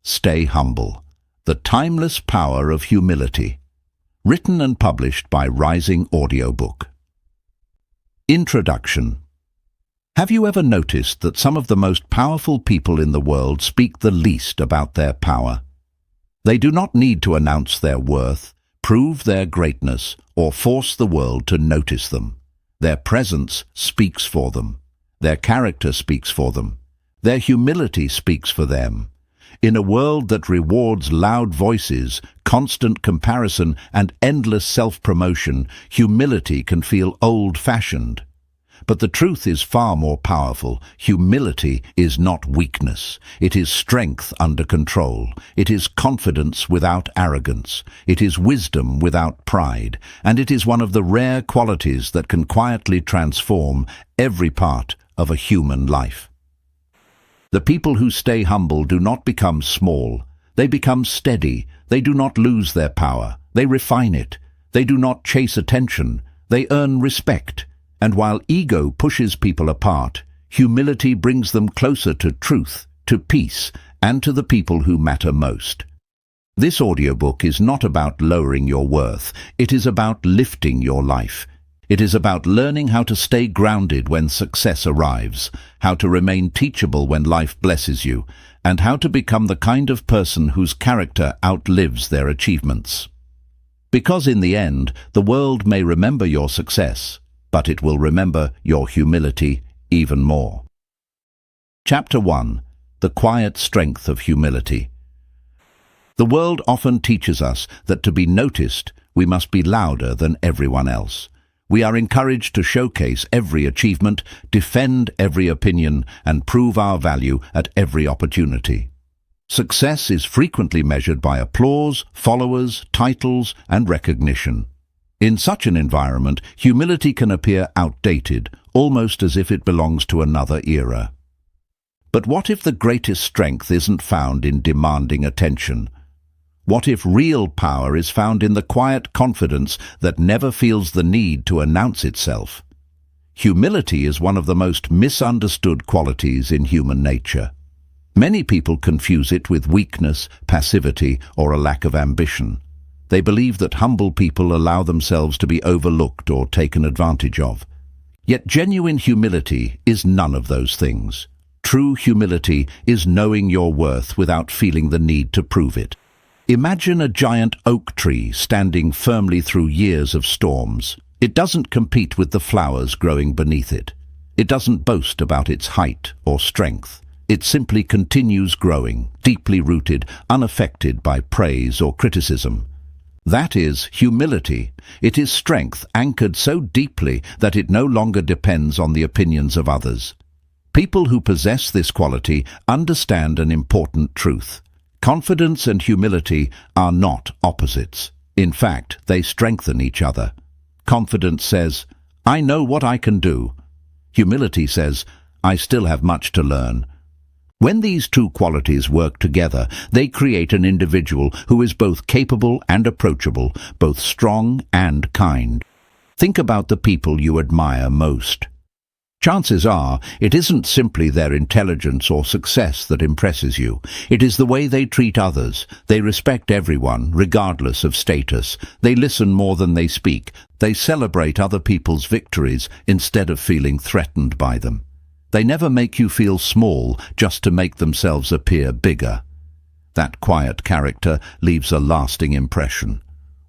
Stay humble. The timeless power of humility. Written and published by Rising Audiobook. Introduction. Have you ever noticed that some of the most powerful people in the world speak the least about their power? They do not need to announce their worth, prove their greatness, or force the world to notice them. Their presence speaks for them. Their character speaks for them. Their humility speaks for them. In a world that rewards loud voices, constant comparison, and endless self-promotion, humility can feel old-fashioned. But the truth is far more powerful. Humility is not weakness. It is strength under control. It is confidence without arrogance. It is wisdom without pride. And it is one of the rare qualities that can quietly transform every part of a human life. The people who stay humble do not become small. They become steady. They do not lose their power. They refine it. They do not chase attention. They earn respect. And while ego pushes people apart, humility brings them closer to truth, to peace, and to the people who matter most. This audiobook is not about lowering your worth. It is about lifting your life. It is about learning how to stay grounded when success arrives, how to remain teachable when life blesses you, and how to become the kind of person whose character outlives their achievements. Because in the end, the world may remember your success, but it will remember your humility even more. Chapter 1. The Quiet Strength of Humility. The world often teaches us that to be noticed, we must be louder than everyone else. We are encouraged to showcase every achievement, defend every opinion, and prove our value at every opportunity. Success is frequently measured by applause, followers, titles, and recognition. In such an environment, humility can appear outdated, almost as if it belongs to another era. But what if the greatest strength isn't found in demanding attention? What if real power is found in the quiet confidence that never feels the need to announce itself? Humility is one of the most misunderstood qualities in human nature. Many people confuse it with weakness, passivity, or a lack of ambition. They believe that humble people allow themselves to be overlooked or taken advantage of. Yet genuine humility is none of those things. True humility is knowing your worth without feeling the need to prove it. Imagine a giant oak tree standing firmly through years of storms. It doesn't compete with the flowers growing beneath it. It doesn't boast about its height or strength. It simply continues growing, deeply rooted, unaffected by praise or criticism. That is humility. It is strength anchored so deeply that it no longer depends on the opinions of others. People who possess this quality understand an important truth. Confidence and humility are not opposites. In fact, they strengthen each other. Confidence says, "I know what I can do." Humility says, "I still have much to learn." When these two qualities work together, they create an individual who is both capable and approachable, both strong and kind. Think about the people you admire most. Chances are, it isn't simply their intelligence or success that impresses you. It is the way they treat others. They respect everyone, regardless of status. They listen more than they speak. They celebrate other people's victories instead of feeling threatened by them. They never make you feel small just to make themselves appear bigger. That quiet character leaves a lasting impression.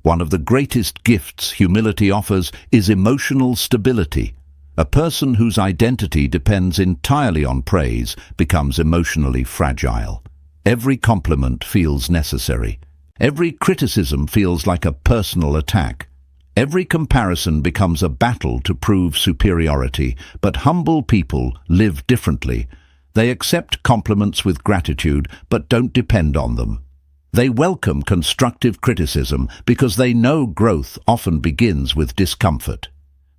One of the greatest gifts humility offers is emotional stability. A person whose identity depends entirely on praise becomes emotionally fragile. Every compliment feels necessary. Every criticism feels like a personal attack. Every comparison becomes a battle to prove superiority, but humble people live differently. They accept compliments with gratitude, but don't depend on them. They welcome constructive criticism because they know growth often begins with discomfort.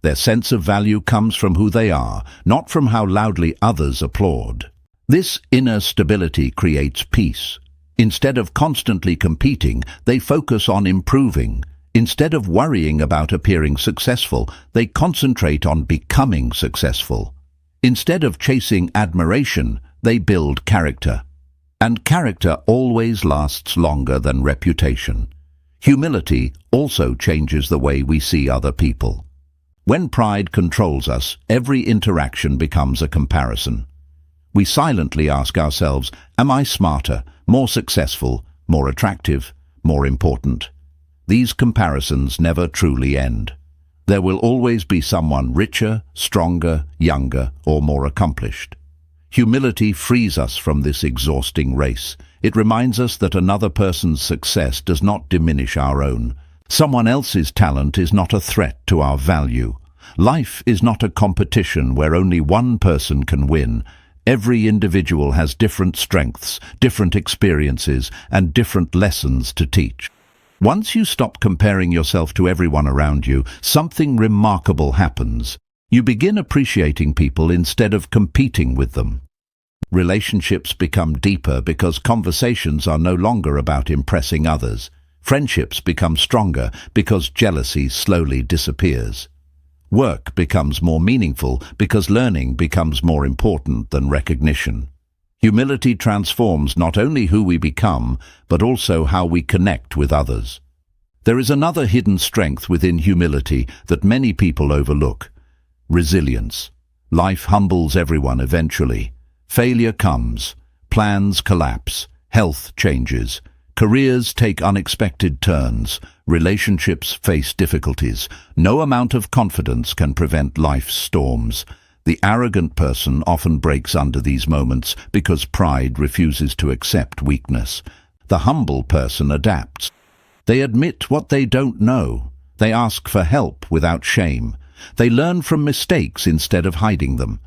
Their sense of value comes from who they are, not from how loudly others applaud. This inner stability creates peace. Instead of constantly competing, they focus on improving. Instead of worrying about appearing successful, they concentrate on becoming successful. Instead of chasing admiration, they build character. And character always lasts longer than reputation. Humility also changes the way we see other people. When pride controls us, every interaction becomes a comparison. We silently ask ourselves, am I smarter, more successful, more attractive, more important? These comparisons never truly end. There will always be someone richer, stronger, younger, or more accomplished. Humility frees us from this exhausting race. It reminds us that another person's success does not diminish our own. Someone else's talent is not a threat to our value. Life is not a competition where only one person can win. Every individual has different strengths, different experiences, and different lessons to teach. Once you stop comparing yourself to everyone around you, something remarkable happens. You begin appreciating people instead of competing with them. Relationships become deeper because conversations are no longer about impressing others. Friendships become stronger because jealousy slowly disappears. Work becomes more meaningful because learning becomes more important than recognition. Humility transforms not only who we become, but also how we connect with others. There is another hidden strength within humility that many people overlook: resilience. Life humbles everyone eventually. Failure comes, plans collapse, health changes, careers take unexpected turns, relationships face difficulties. No amount of confidence can prevent life's storms. The arrogant person often breaks under these moments because pride refuses to accept weakness. The humble person adapts. They admit what they don't know. They ask for help without shame. They learn from mistakes instead of hiding them.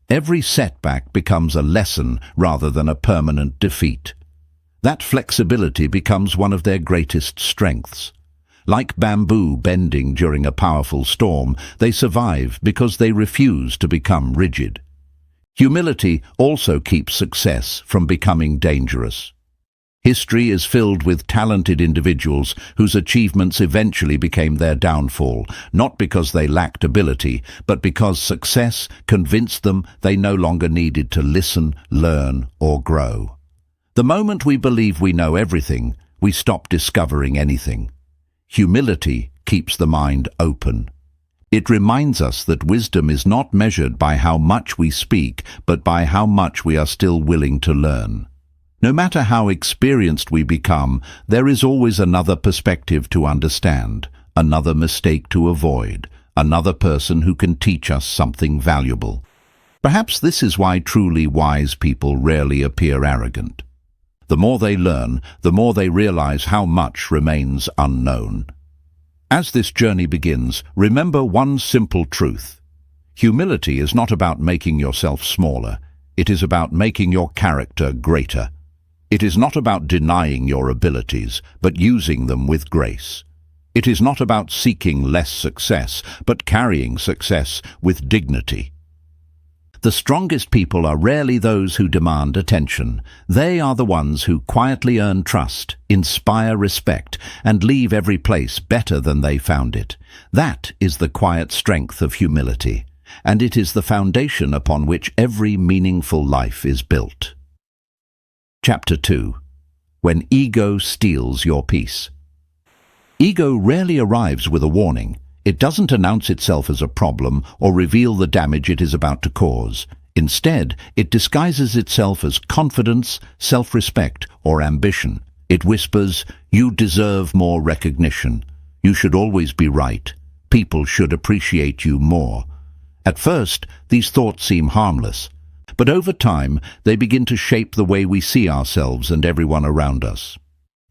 Every setback becomes a lesson rather than a permanent defeat. That flexibility becomes one of their greatest strengths. Like bamboo bending during a powerful storm, they survive because they refuse to become rigid. Humility also keeps success from becoming dangerous. History is filled with talented individuals whose achievements eventually became their downfall, not because they lacked ability, but because success convinced them they no longer needed to listen, learn, or grow. The moment we believe we know everything, we stop discovering anything. Humility keeps the mind open. It reminds us that wisdom is not measured by how much we speak, but by how much we are still willing to learn. No matter how experienced we become, there is always another perspective to understand, another mistake to avoid, another person who can teach us something valuable. Perhaps this is why truly wise people rarely appear arrogant. The more they learn, the more they realize how much remains unknown. As this journey begins, remember one simple truth. Humility is not about making yourself smaller. It is about making your character greater. It is not about denying your abilities, but using them with grace. It is not about seeking less success, but carrying success with dignity. The strongest people are rarely those who demand attention. They are the ones who quietly earn trust, inspire respect, and leave every place better than they found it. That is the quiet strength of humility, and it is the foundation upon which every meaningful life is built. Chapter 2. When Ego Steals Your Peace. Ego rarely arrives with a warning. It doesn't announce itself as a problem or reveal the damage it is about to cause. Instead, it disguises itself as confidence, self-respect, or ambition. It whispers, "You deserve more recognition. You should always be right. People should appreciate you more." At first, these thoughts seem harmless. But over time, they begin to shape the way we see ourselves and everyone around us.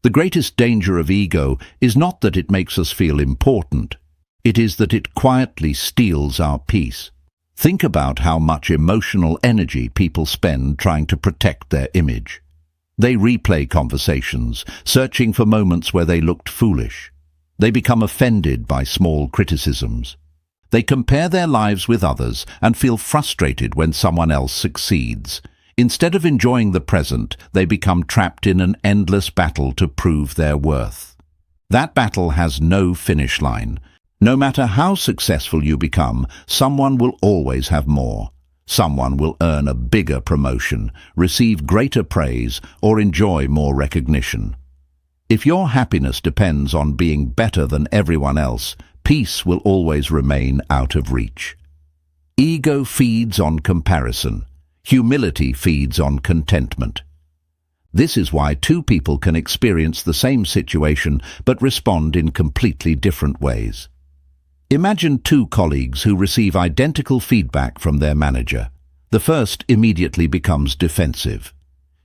The greatest danger of ego is not that it makes us feel important. It is that it quietly steals our peace. Think about how much emotional energy people spend trying to protect their image. They replay conversations, searching for moments where they looked foolish. They become offended by small criticisms. They compare their lives with others and feel frustrated when someone else succeeds. Instead of enjoying the present, they become trapped in an endless battle to prove their worth. That battle has no finish line. No matter how successful you become, someone will always have more. Someone will earn a bigger promotion, receive greater praise, or enjoy more recognition. If your happiness depends on being better than everyone else, peace will always remain out of reach. Ego feeds on comparison. Humility feeds on contentment. This is why two people can experience the same situation but respond in completely different ways. Imagine two colleagues who receive identical feedback from their manager. The first immediately becomes defensive.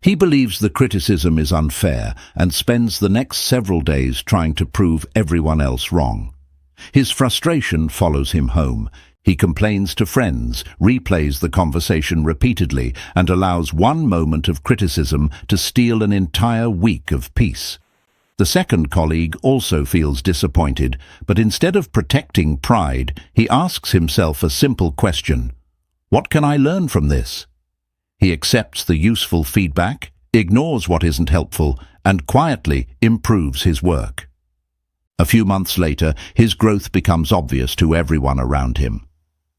He believes the criticism is unfair and spends the next several days trying to prove everyone else wrong. His frustration follows him home. He complains to friends, replays the conversation repeatedly, and allows one moment of criticism to steal an entire week of peace. The second colleague also feels disappointed, but instead of protecting pride, he asks himself a simple question: what can I learn from this? He accepts the useful feedback, ignores what isn't helpful, and quietly improves his work. A few months later, his growth becomes obvious to everyone around him.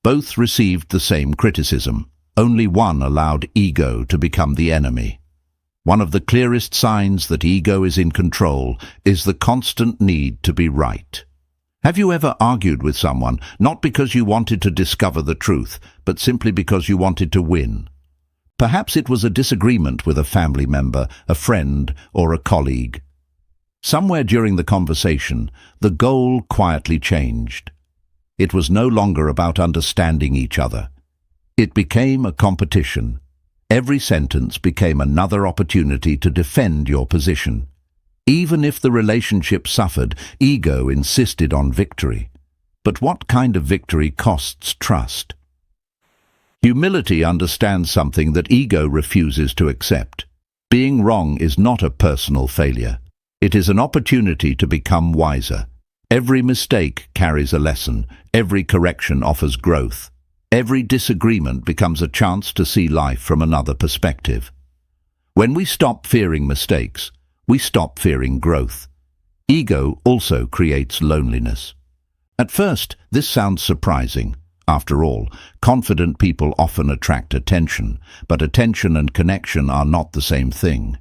Both received the same criticism. Only one allowed ego to become the enemy. One of the clearest signs that ego is in control is the constant need to be right. Have you ever argued with someone, not because you wanted to discover the truth, but simply because you wanted to win? Perhaps it was a disagreement with a family member, a friend, or a colleague. Somewhere during the conversation, the goal quietly changed. It was no longer about understanding each other. It became a competition. Every sentence became another opportunity to defend your position. Even if the relationship suffered, ego insisted on victory. But what kind of victory costs trust? Humility understands something that ego refuses to accept. Being wrong is not a personal failure. It is an opportunity to become wiser. Every mistake carries a lesson. Every correction offers growth. Every disagreement becomes a chance to see life from another perspective. When we stop fearing mistakes, we stop fearing growth. Ego also creates loneliness. At first, this sounds surprising. After all, confident people often attract attention, but attention and connection are not the same thing.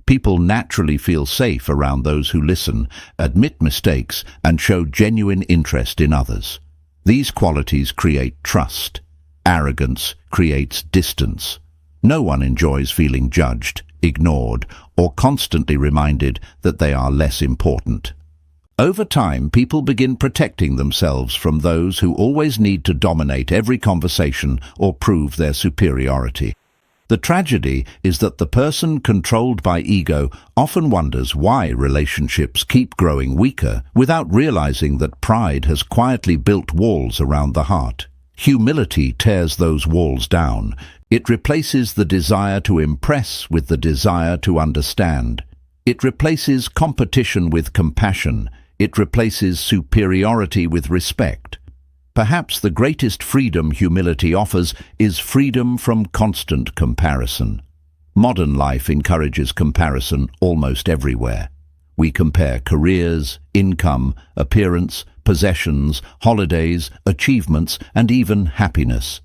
People naturally feel safe around those who listen, admit mistakes, and show genuine interest in others. These qualities create trust. Arrogance creates distance. No one enjoys feeling judged, ignored, or constantly reminded that they are less important. Over time, people begin protecting themselves from those who always need to dominate every conversation or prove their superiority. The tragedy is that the person controlled by ego often wonders why relationships keep growing weaker without realizing that pride has quietly built walls around the heart. Humility tears those walls down. It replaces the desire to impress with the desire to understand. It replaces competition with compassion. It replaces superiority with respect. Perhaps the greatest freedom humility offers is freedom from constant comparison. Modern life encourages comparison almost everywhere. We compare careers, income, appearance, possessions, holidays, achievements, and even happiness.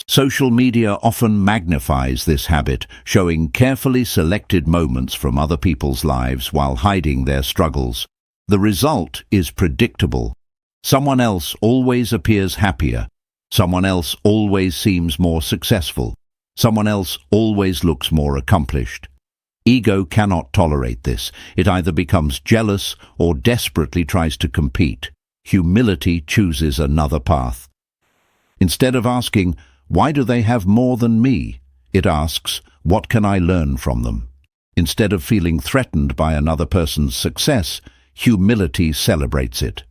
Social media often magnifies this habit, showing carefully selected moments from other people's lives while hiding their struggles. The result is predictable. Someone else always appears happier. Someone else always seems more successful. Someone else always looks more accomplished. Ego cannot tolerate this. It either becomes jealous or desperately tries to compete. Humility chooses another path. Instead of asking, "Why do they have more than me?" it asks, "What can I learn from them?" Instead of feeling threatened by another person's success, humility celebrates it.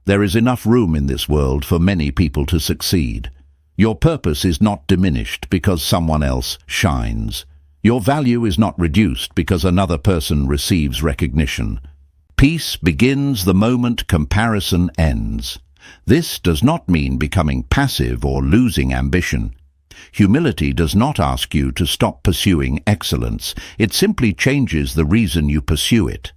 There is enough room in this world for many people to succeed. Your purpose is not diminished because someone else shines. Your value is not reduced because another person receives recognition. Peace begins the moment comparison ends. This does not mean becoming passive or losing ambition. Humility does not ask you to stop pursuing excellence. It simply changes the reason you pursue it.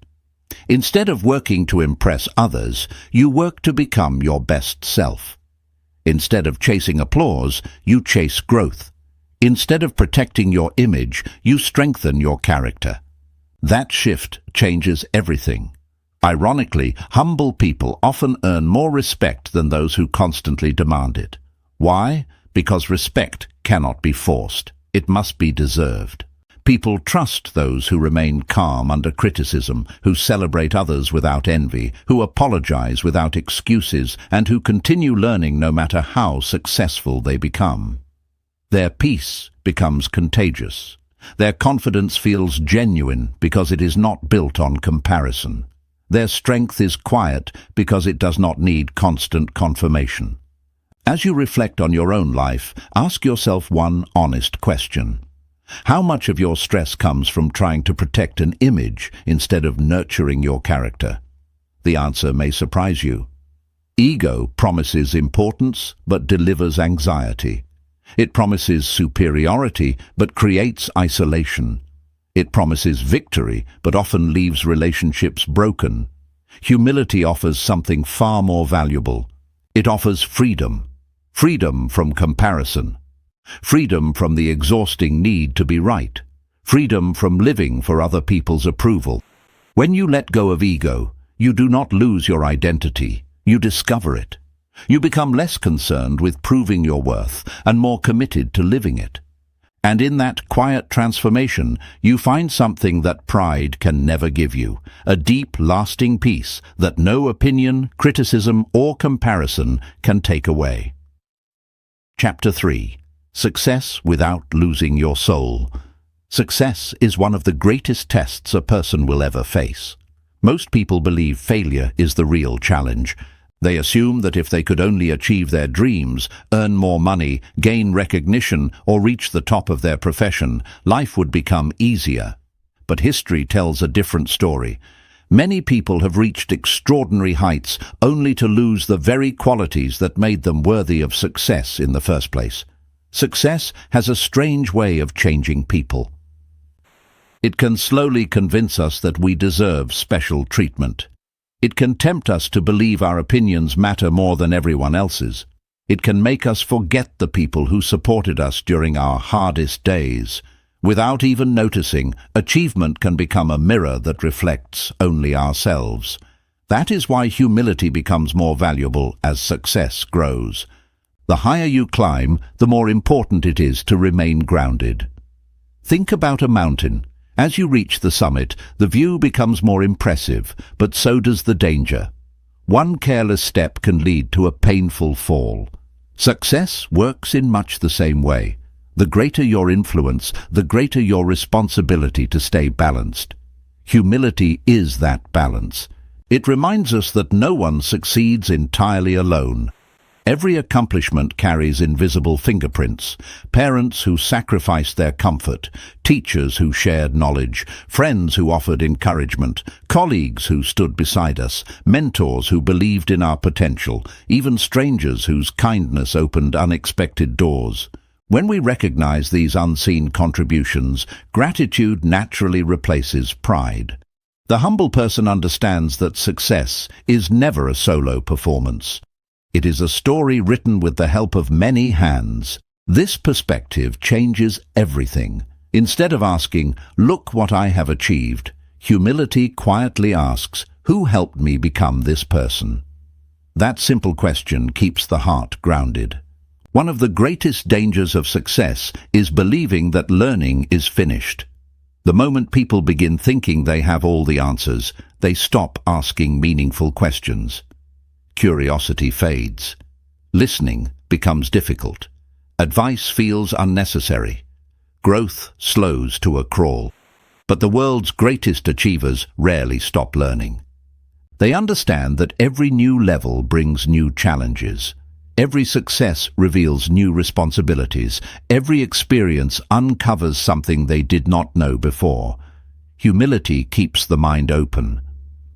Instead of working to impress others, you work to become your best self. Instead of chasing applause, you chase growth. Instead of protecting your image, you strengthen your character. That shift changes everything. Ironically, humble people often earn more respect than those who constantly demand it. Why? Because respect cannot be forced. It must be deserved. People trust those who remain calm under criticism, who celebrate others without envy, who apologize without excuses, and who continue learning no matter how successful they become. Their peace becomes contagious. Their confidence feels genuine because it is not built on comparison. Their strength is quiet because it does not need constant confirmation. As you reflect on your own life, ask yourself one honest question. How much of your stress comes from trying to protect an image instead of nurturing your character? The answer may surprise you. Ego promises importance but delivers anxiety. It promises superiority but creates isolation. It promises victory but often leaves relationships broken. Humility offers something far more valuable. It offers freedom. Freedom from comparison. Freedom from the exhausting need to be right. Freedom from living for other people's approval. When you let go of ego, you do not lose your identity. You discover it. You become less concerned with proving your worth and more committed to living it. And in that quiet transformation, you find something that pride can never give you, a deep, lasting peace that no opinion, criticism, or comparison can take away. Chapter 3. Success without losing your soul. Success is one of the greatest tests a person will ever face. Most people believe failure is the real challenge. They assume that if they could only achieve their dreams, earn more money, gain recognition, or reach the top of their profession, life would become easier. But history tells a different story. Many people have reached extraordinary heights only to lose the very qualities that made them worthy of success in the first place. Success has a strange way of changing people. It can slowly convince us that we deserve special treatment. It can tempt us to believe our opinions matter more than everyone else's. It can make us forget the people who supported us during our hardest days. Without even noticing, achievement can become a mirror that reflects only ourselves. That is why humility becomes more valuable as success grows. The higher you climb, the more important it is to remain grounded. Think about a mountain. As you reach the summit, the view becomes more impressive, but so does the danger. One careless step can lead to a painful fall. Success works in much the same way. The greater your influence, the greater your responsibility to stay balanced. Humility is that balance. It reminds us that no one succeeds entirely alone. Every accomplishment carries invisible fingerprints. Parents who sacrificed their comfort, teachers who shared knowledge, friends who offered encouragement, colleagues who stood beside us, mentors who believed in our potential, even strangers whose kindness opened unexpected doors. When we recognize these unseen contributions, gratitude naturally replaces pride. The humble person understands that success is never a solo performance. It is a story written with the help of many hands. This perspective changes everything. Instead of asking, "Look what I have achieved," humility quietly asks, "Who helped me become this person?" That simple question keeps the heart grounded. One of the greatest dangers of success is believing that learning is finished. The moment people begin thinking they have all the answers, they stop asking meaningful questions. Curiosity fades. Listening becomes difficult. Advice feels unnecessary. Growth slows to a crawl. But the world's greatest achievers rarely stop learning. They understand that every new level brings new challenges. Every success reveals new responsibilities. Every experience uncovers something they did not know before. Humility keeps the mind open.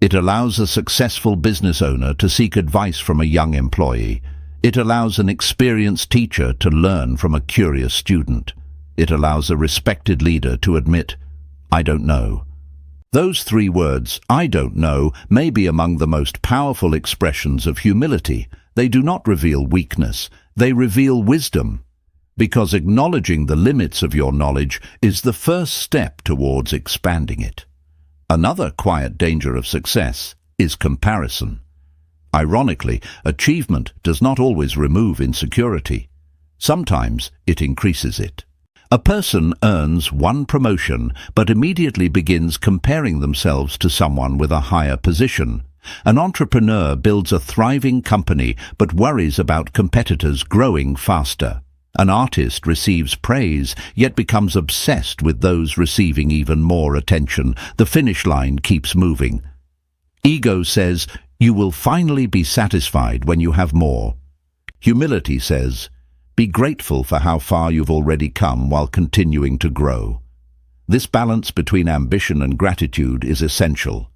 It allows a successful business owner to seek advice from a young employee. It allows an experienced teacher to learn from a curious student. It allows a respected leader to admit, "I don't know." Those three words, "I don't know," may be among the most powerful expressions of humility. They do not reveal weakness, they reveal wisdom, because acknowledging the limits of your knowledge is the first step towards expanding it. Another quiet danger of success is comparison. Ironically, achievement does not always remove insecurity. Sometimes it increases it. A person earns one promotion but immediately begins comparing themselves to someone with a higher position. An entrepreneur builds a thriving company but worries about competitors growing faster. An artist receives praise yet becomes obsessed with those receiving even more attention. The finish line keeps moving. Ego says, "You will finally be satisfied when you have more." Humility says, "Be grateful for how far you've already come while continuing to grow." This balance between ambition and gratitude is essential.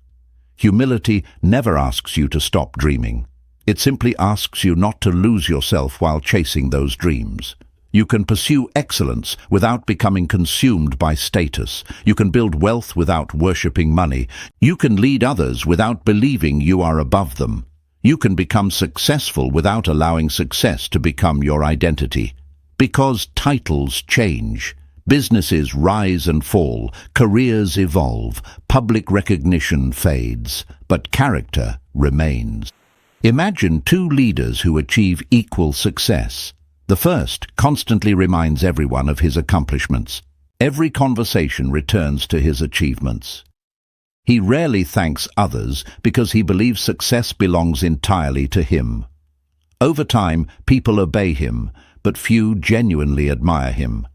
Humility never asks you to stop dreaming. It simply asks you not to lose yourself while chasing those dreams. You can pursue excellence without becoming consumed by status. You can build wealth without worshipping money. You can lead others without believing you are above them. You can become successful without allowing success to become your identity. Because titles change. Businesses rise and fall, careers evolve, public recognition fades, but character remains. Imagine two leaders who achieve equal success. The first constantly reminds everyone of his accomplishments. Every conversation returns to his achievements. He rarely thanks others because he believes success belongs entirely to him. Over time, people obey him, but few genuinely admire him.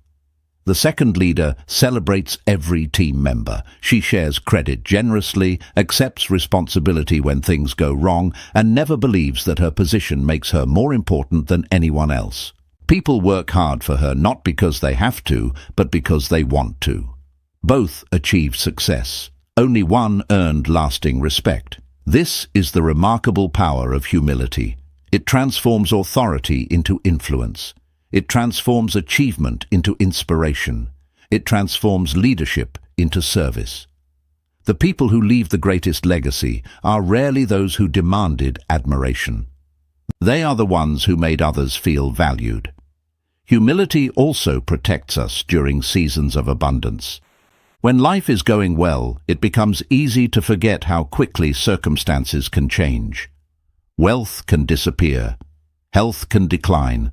The second leader celebrates every team member. She shares credit generously, accepts responsibility when things go wrong, and never believes that her position makes her more important than anyone else. People work hard for her not because they have to, but because they want to. Both achieved success. Only one earned lasting respect. This is the remarkable power of humility. It transforms authority into influence. It transforms achievement into inspiration. It transforms leadership into service. The people who leave the greatest legacy are rarely those who demanded admiration. They are the ones who made others feel valued. Humility also protects us during seasons of abundance. When life is going well, it becomes easy to forget how quickly circumstances can change. Wealth can disappear. Health can decline.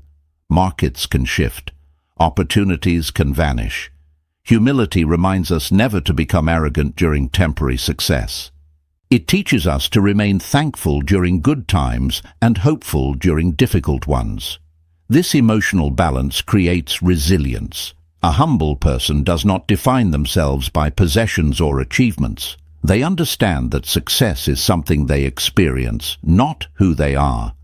Markets can shift. Opportunities can vanish. Humility reminds us never to become arrogant during temporary success. It teaches us to remain thankful during good times and hopeful during difficult ones. This emotional balance creates resilience. A humble person does not define themselves by possessions or achievements. They understand that success is something they experience, not who they are.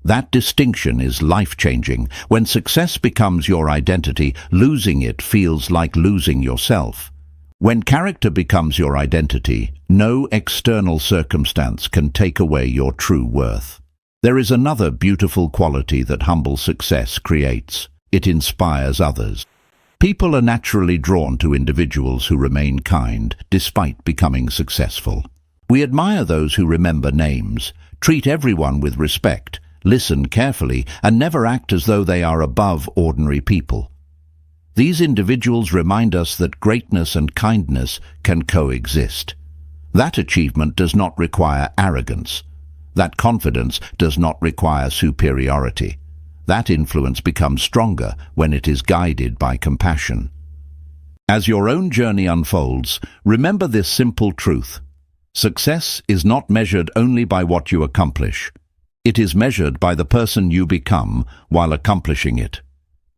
That distinction is life-changing. When success becomes your identity, losing it feels like losing yourself. When character becomes your identity, no external circumstance can take away your true worth. There is another beautiful quality that humble success creates. It inspires others. People are naturally drawn to individuals who remain kind despite becoming successful. We admire those who remember names, treat everyone with respect, listen carefully, and never act as though they are above ordinary people. These individuals remind us that greatness and kindness can coexist. That achievement does not require arrogance. That confidence does not require superiority. That influence becomes stronger when it is guided by compassion. As your own journey unfolds, remember this simple truth. Success is not measured only by what you accomplish. It is measured by the person you become while accomplishing it.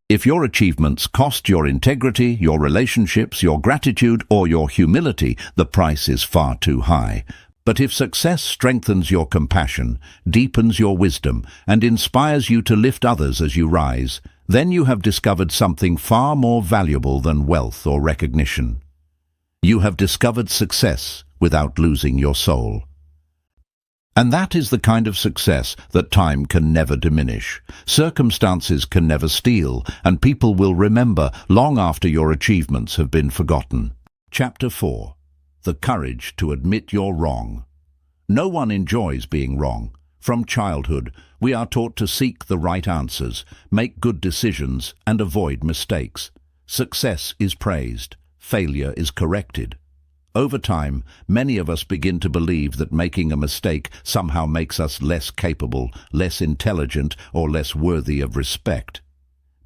If your achievements cost your integrity, your relationships, your gratitude, or your humility, the price is far too high. But if success strengthens your compassion, deepens your wisdom, and inspires you to lift others as you rise, then you have discovered something far more valuable than wealth or recognition. You have discovered success without losing your soul. And that is the kind of success that time can never diminish, circumstances can never steal, and people will remember long after your achievements have been forgotten. Chapter 4. The courage to admit you're wrong. No one enjoys being wrong. From childhood, we are taught to seek the right answers, make good decisions, and avoid mistakes. Success is praised, failure is corrected. Over time, many of us begin to believe that making a mistake somehow makes us less capable, less intelligent, or less worthy of respect.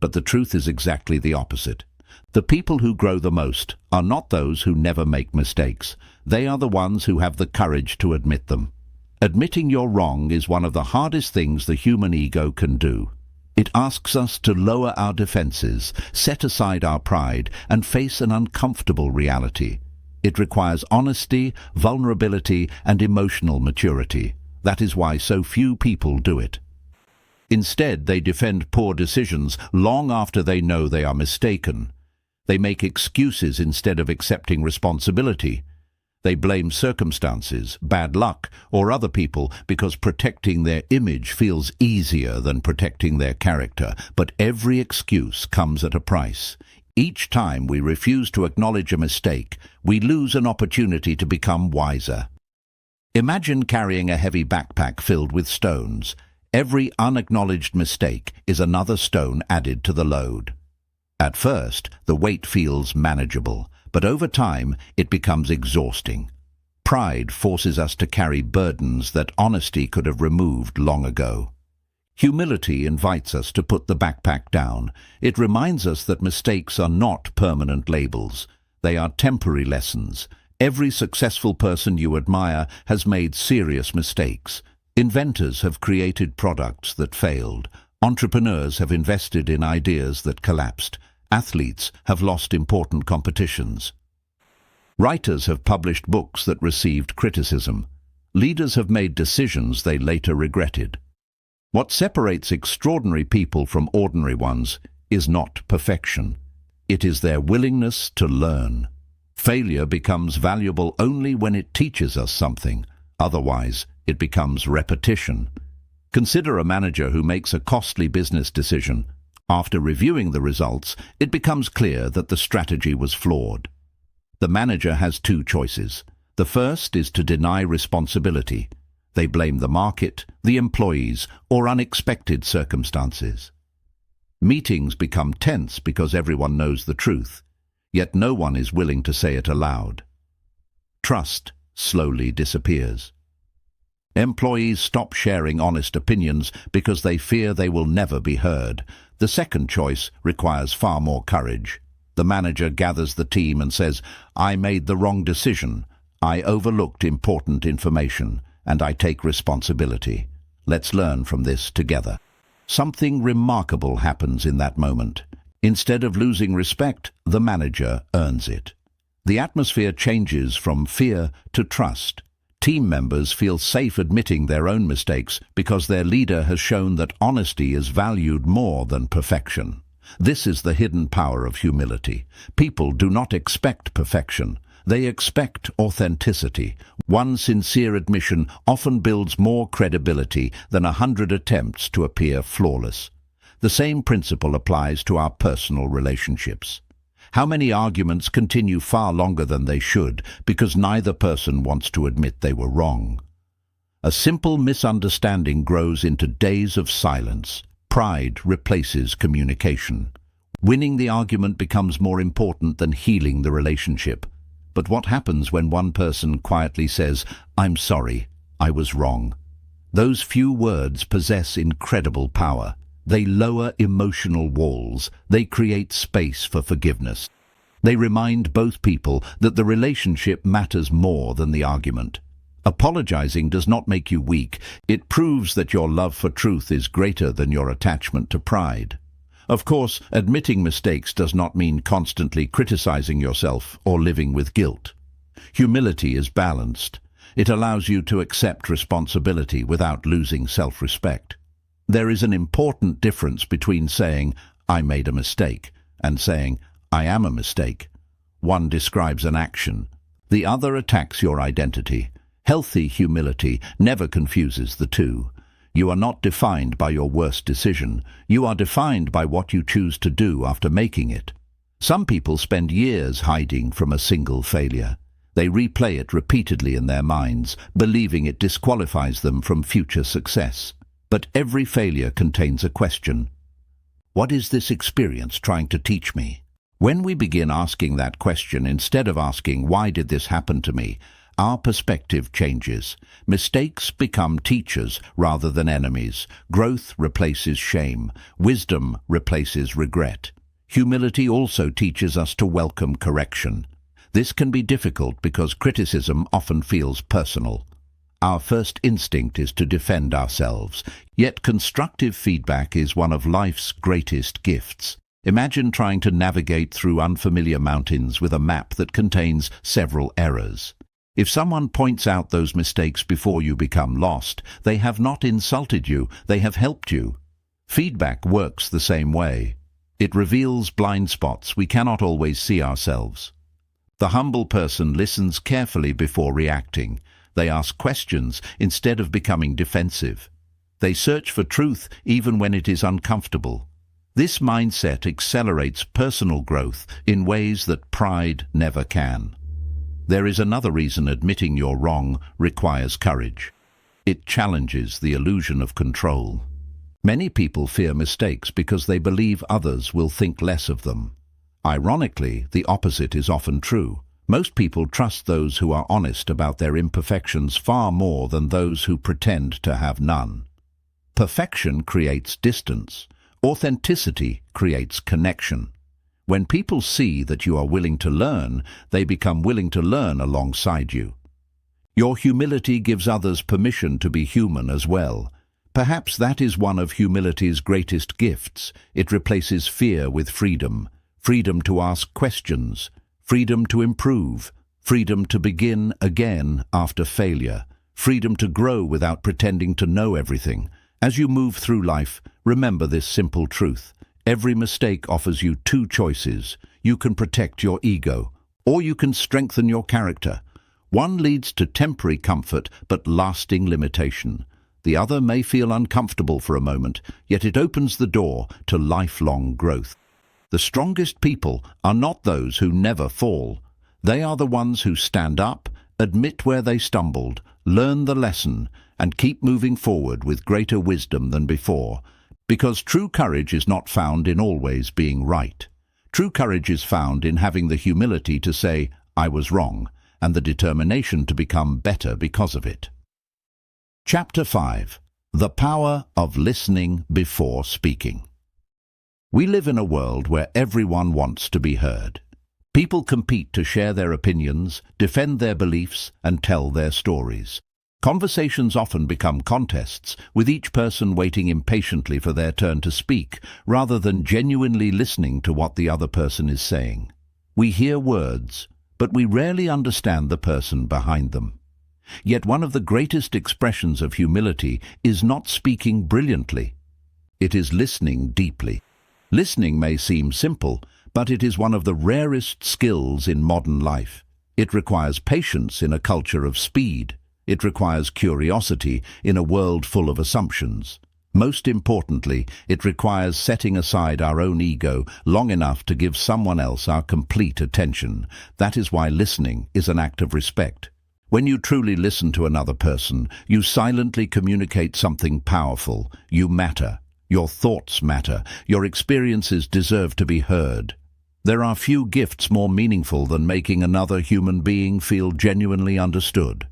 But the truth is exactly the opposite. The people who grow the most are not those who never make mistakes. They are the ones who have the courage to admit them. Admitting you're wrong is one of the hardest things the human ego can do. It asks us to lower our defenses, set aside our pride, and face an uncomfortable reality. It requires honesty, vulnerability, and emotional maturity. That is why so few people do it. Instead, they defend poor decisions long after they know they are mistaken. They make excuses instead of accepting responsibility. They blame circumstances, bad luck, or other people because protecting their image feels easier than protecting their character. But every excuse comes at a price. Each time we refuse to acknowledge a mistake, we lose an opportunity to become wiser. Imagine carrying a heavy backpack filled with stones. Every unacknowledged mistake is another stone added to the load. At first, the weight feels manageable, but over time, it becomes exhausting. Pride forces us to carry burdens that honesty could have removed long ago. Humility invites us to put the backpack down. It reminds us that mistakes are not permanent labels. They are temporary lessons. Every successful person you admire has made serious mistakes. Inventors have created products that failed. Entrepreneurs have invested in ideas that collapsed. Athletes have lost important competitions. Writers have published books that received criticism. Leaders have made decisions they later regretted. What separates extraordinary people from ordinary ones is not perfection. It is their willingness to learn. Failure becomes valuable only when it teaches us something. Otherwise, it becomes repetition. Consider a manager who makes a costly business decision. After reviewing the results, it becomes clear that the strategy was flawed. The manager has two choices. The first is to deny responsibility. They blame the market, the employees, or unexpected circumstances. Meetings become tense because everyone knows the truth, yet no one is willing to say it aloud. Trust slowly disappears. Employees stop sharing honest opinions because they fear they will never be heard. The second choice requires far more courage. The manager gathers the team and says, "I made the wrong decision. I overlooked important information, and I take responsibility. Let's learn from this together." Something remarkable happens in that moment. Instead of losing respect, the manager earns it. The atmosphere changes from fear to trust. Team members feel safe admitting their own mistakes because their leader has shown that honesty is valued more than perfection. This is the hidden power of humility. People do not expect perfection. They expect authenticity. One sincere admission often builds more credibility than 100 attempts to appear flawless. The same principle applies to our personal relationships. How many arguments continue far longer than they should because neither person wants to admit they were wrong? A simple misunderstanding grows into days of silence. Pride replaces communication. Winning the argument becomes more important than healing the relationship. But what happens when one person quietly says, "I'm sorry, I was wrong"? Those few words possess incredible power. They lower emotional walls. They create space for forgiveness. They remind both people that the relationship matters more than the argument. Apologizing does not make you weak. It proves that your love for truth is greater than your attachment to pride. Of course, admitting mistakes does not mean constantly criticizing yourself or living with guilt. Humility is balanced. It allows you to accept responsibility without losing self-respect. There is an important difference between saying, "I made a mistake," and saying, "I am a mistake." One describes an action. The other attacks your identity. Healthy humility never confuses the two. You are not defined by your worst decision. You are defined by what you choose to do after making it. Some people spend years hiding from a single failure. They replay it repeatedly in their minds, believing it disqualifies them from future success. But every failure contains a question. What is this experience trying to teach me? When we begin asking that question instead of asking, why did this happen to me, our perspective changes. Mistakes become teachers rather than enemies. Growth replaces shame. Wisdom replaces regret. Humility also teaches us to welcome correction. This can be difficult because criticism often feels personal. Our first instinct is to defend ourselves, yet constructive feedback is one of life's greatest gifts. Imagine trying to navigate through unfamiliar mountains with a map that contains several errors. If someone points out those mistakes before you become lost, they have not insulted you, they have helped you. Feedback works the same way. It reveals blind spots we cannot always see ourselves. The humble person listens carefully before reacting. They ask questions instead of becoming defensive. They search for truth even when it is uncomfortable. This mindset accelerates personal growth in ways that pride never can. There is another reason admitting you're wrong requires courage. It challenges the illusion of control. Many people fear mistakes because they believe others will think less of them. Ironically, the opposite is often true. Most people trust those who are honest about their imperfections far more than those who pretend to have none. Perfection creates distance. Authenticity creates connection. When people see that you are willing to learn, they become willing to learn alongside you. Your humility gives others permission to be human as well. Perhaps that is one of humility's greatest gifts. It replaces fear with freedom. Freedom to ask questions. Freedom to improve. Freedom to begin again after failure. Freedom to grow without pretending to know everything. As you move through life, remember this simple truth. Every mistake offers you two choices. You can protect your ego, or you can strengthen your character. One leads to temporary comfort but lasting limitation. The other may feel uncomfortable for a moment, yet it opens the door to lifelong growth. The strongest people are not those who never fall. They are the ones who stand up, admit where they stumbled, learn the lesson, and keep moving forward with greater wisdom than before. Because true courage is not found in always being right. True courage is found in having the humility to say, I was wrong, and the determination to become better because of it. Chapter 5. The Power of Listening Before Speaking. We live in a world where everyone wants to be heard. People compete to share their opinions, defend their beliefs, and tell their stories. Conversations often become contests, with each person waiting impatiently for their turn to speak, rather than genuinely listening to what the other person is saying. We hear words, but we rarely understand the person behind them. Yet one of the greatest expressions of humility is not speaking brilliantly. It is listening deeply. Listening may seem simple, but it is one of the rarest skills in modern life. It requires patience in a culture of speed. It requires curiosity in a world full of assumptions. Most importantly, it requires setting aside our own ego long enough to give someone else our complete attention. That is why listening is an act of respect. When you truly listen to another person, you silently communicate something powerful. You matter. Your thoughts matter. Your experiences deserve to be heard. There are few gifts more meaningful than making another human being feel genuinely understood.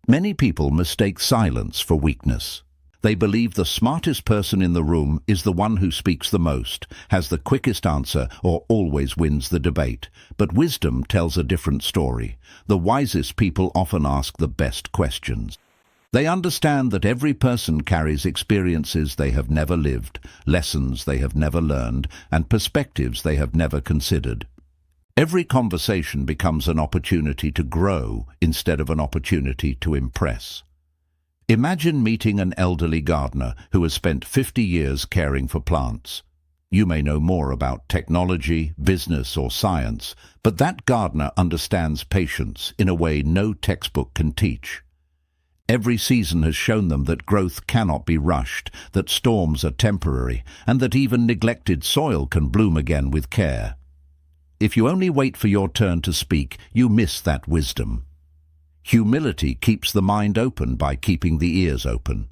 Many people mistake silence for weakness. They believe the smartest person in the room is the one who speaks the most, has the quickest answer, or always wins the debate. But wisdom tells a different story. The wisest people often ask the best questions. They understand that every person carries experiences they have never lived, lessons they have never learned, and perspectives they have never considered. Every conversation becomes an opportunity to grow instead of an opportunity to impress. Imagine meeting an elderly gardener who has spent 50 years caring for plants. You may know more about technology, business, or science, but that gardener understands patience in a way no textbook can teach. Every season has shown them that growth cannot be rushed, that storms are temporary, and that even neglected soil can bloom again with care. If you only wait for your turn to speak, you miss that wisdom. Humility keeps the mind open by keeping the ears open.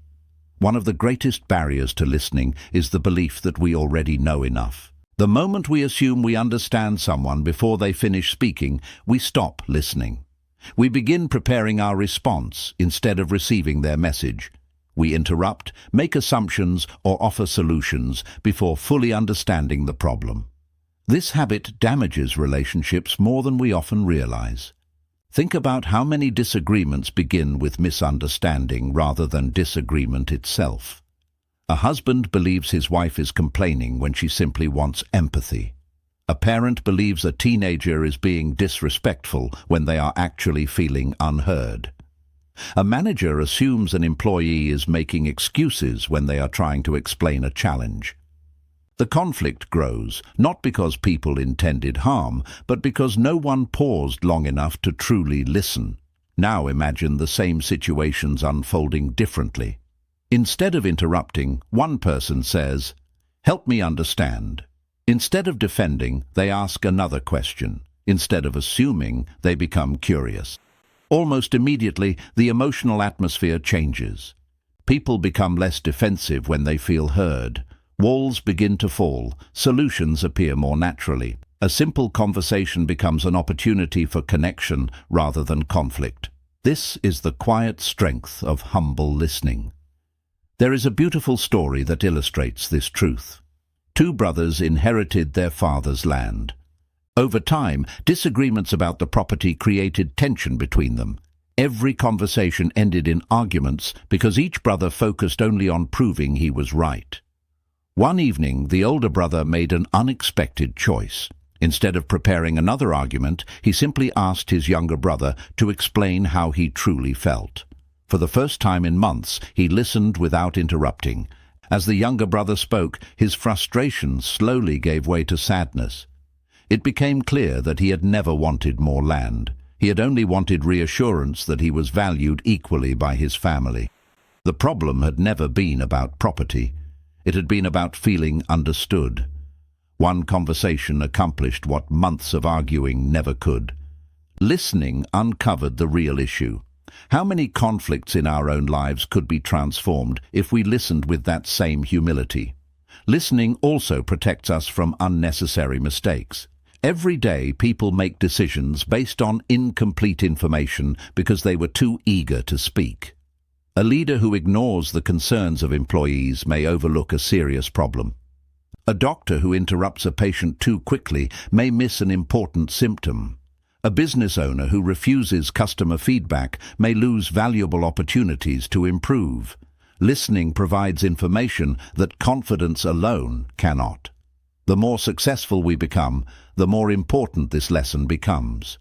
One of the greatest barriers to listening is the belief that we already know enough. The moment we assume we understand someone before they finish speaking, we stop listening. We begin preparing our response instead of receiving their message. We interrupt, make assumptions, or offer solutions before fully understanding the problem. This habit damages relationships more than we often realize. Think about how many disagreements begin with misunderstanding rather than disagreement itself. A husband believes his wife is complaining when she simply wants empathy. A parent believes a teenager is being disrespectful when they are actually feeling unheard. A manager assumes an employee is making excuses when they are trying to explain a challenge. The conflict grows, not because people intended harm, but because no one paused long enough to truly listen. Now imagine the same situations unfolding differently. Instead of interrupting, one person says, "Help me understand." Instead of defending, they ask another question. Instead of assuming, they become curious. Almost immediately, the emotional atmosphere changes. People become less defensive when they feel heard. Walls begin to fall, solutions appear more naturally. A simple conversation becomes an opportunity for connection rather than conflict. This is the quiet strength of humble listening. There is a beautiful story that illustrates this truth. Two brothers inherited their father's land. Over time, disagreements about the property created tension between them. Every conversation ended in arguments because each brother focused only on proving he was right. One evening, the older brother made an unexpected choice. Instead of preparing another argument, he simply asked his younger brother to explain how he truly felt. For the first time in months, he listened without interrupting. As the younger brother spoke, his frustration slowly gave way to sadness. It became clear that he had never wanted more land. He had only wanted reassurance that he was valued equally by his family. The problem had never been about property. It had been about feeling understood. One conversation accomplished what months of arguing never could. Listening uncovered the real issue. How many conflicts in our own lives could be transformed if we listened with that same humility? Listening also protects us from unnecessary mistakes. Every day, people make decisions based on incomplete information because they were too eager to speak. A leader who ignores the concerns of employees may overlook a serious problem. A doctor who interrupts a patient too quickly may miss an important symptom. A business owner who refuses customer feedback may lose valuable opportunities to improve. Listening provides information that confidence alone cannot. The more successful we become, the more important this lesson becomes.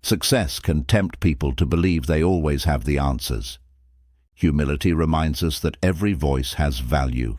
Success can tempt people to believe they always have the answers. Humility reminds us that every voice has value.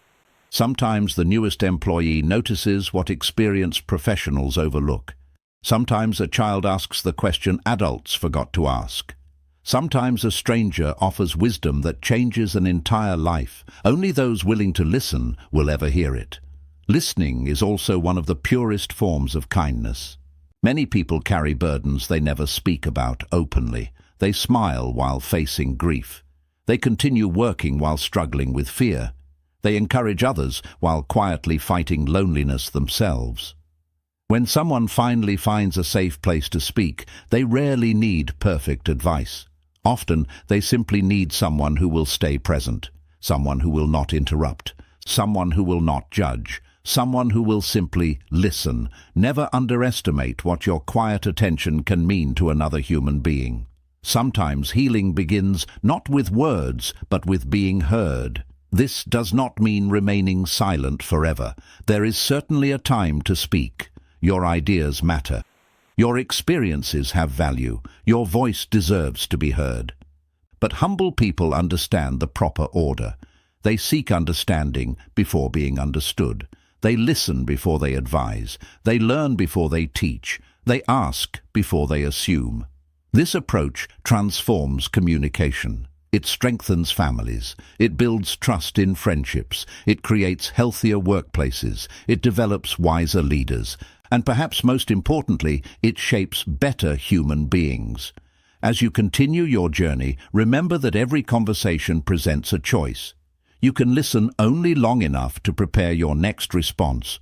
Sometimes the newest employee notices what experienced professionals overlook. Sometimes a child asks the question adults forgot to ask. Sometimes a stranger offers wisdom that changes an entire life. Only those willing to listen will ever hear it. Listening is also one of the purest forms of kindness. Many people carry burdens they never speak about openly. They smile while facing grief. They continue working while struggling with fear. They encourage others while quietly fighting loneliness themselves. When someone finally finds a safe place to speak, they rarely need perfect advice. Often, they simply need someone who will stay present, someone who will not interrupt, someone who will not judge, someone who will simply listen. Never underestimate what your quiet attention can mean to another human being. Sometimes healing begins not with words, but with being heard. This does not mean remaining silent forever. There is certainly a time to speak. Your ideas matter. Your experiences have value. Your voice deserves to be heard. But humble people understand the proper order. They seek understanding before being understood. They listen before they advise. They learn before they teach. They ask before they assume. This approach transforms communication. It strengthens families. It builds trust in friendships. It creates healthier workplaces. It develops wiser leaders. And perhaps most importantly, it shapes better human beings. As you continue your journey, remember that every conversation presents a choice. You can listen only long enough to prepare your next response,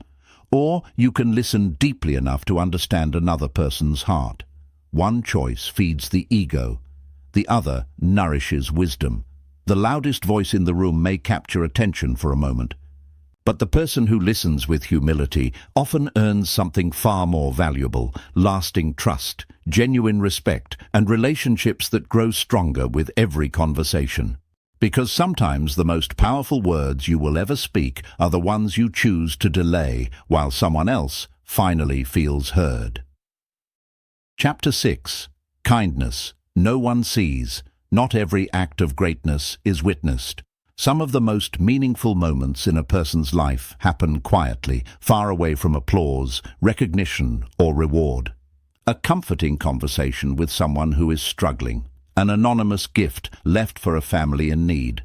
or you can listen deeply enough to understand another person's heart. One choice feeds the ego, the other nourishes wisdom. The loudest voice in the room may capture attention for a moment, but the person who listens with humility often earns something far more valuable: lasting trust, genuine respect, and relationships that grow stronger with every conversation. Because sometimes the most powerful words you will ever speak are the ones you choose to delay while someone else finally feels heard. Chapter 6. Kindness. No one sees. Not every act of greatness is witnessed. Some of the most meaningful moments in a person's life happen quietly, far away from applause, recognition, or reward. A comforting conversation with someone who is struggling, an anonymous gift left for a family in need,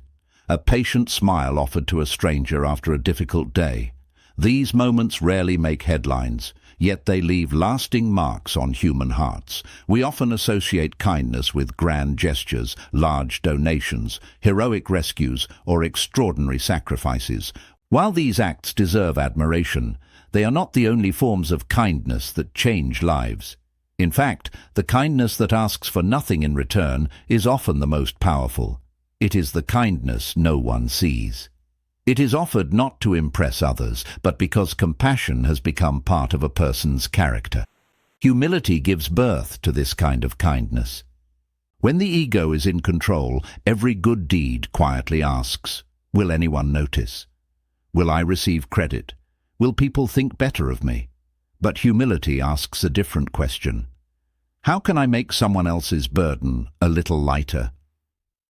a patient smile offered to a stranger after a difficult day. These moments rarely make headlines, yet they leave lasting marks on human hearts. We often associate kindness with grand gestures, large donations, heroic rescues, or extraordinary sacrifices. While these acts deserve admiration, they are not the only forms of kindness that change lives. In fact, the kindness that asks for nothing in return is often the most powerful. It is the kindness no one sees. It is offered not to impress others, but because compassion has become part of a person's character. Humility gives birth to this kind of kindness. When the ego is in control, every good deed quietly asks, will anyone notice? Will I receive credit? Will people think better of me? But humility asks a different question. How can I make someone else's burden a little lighter?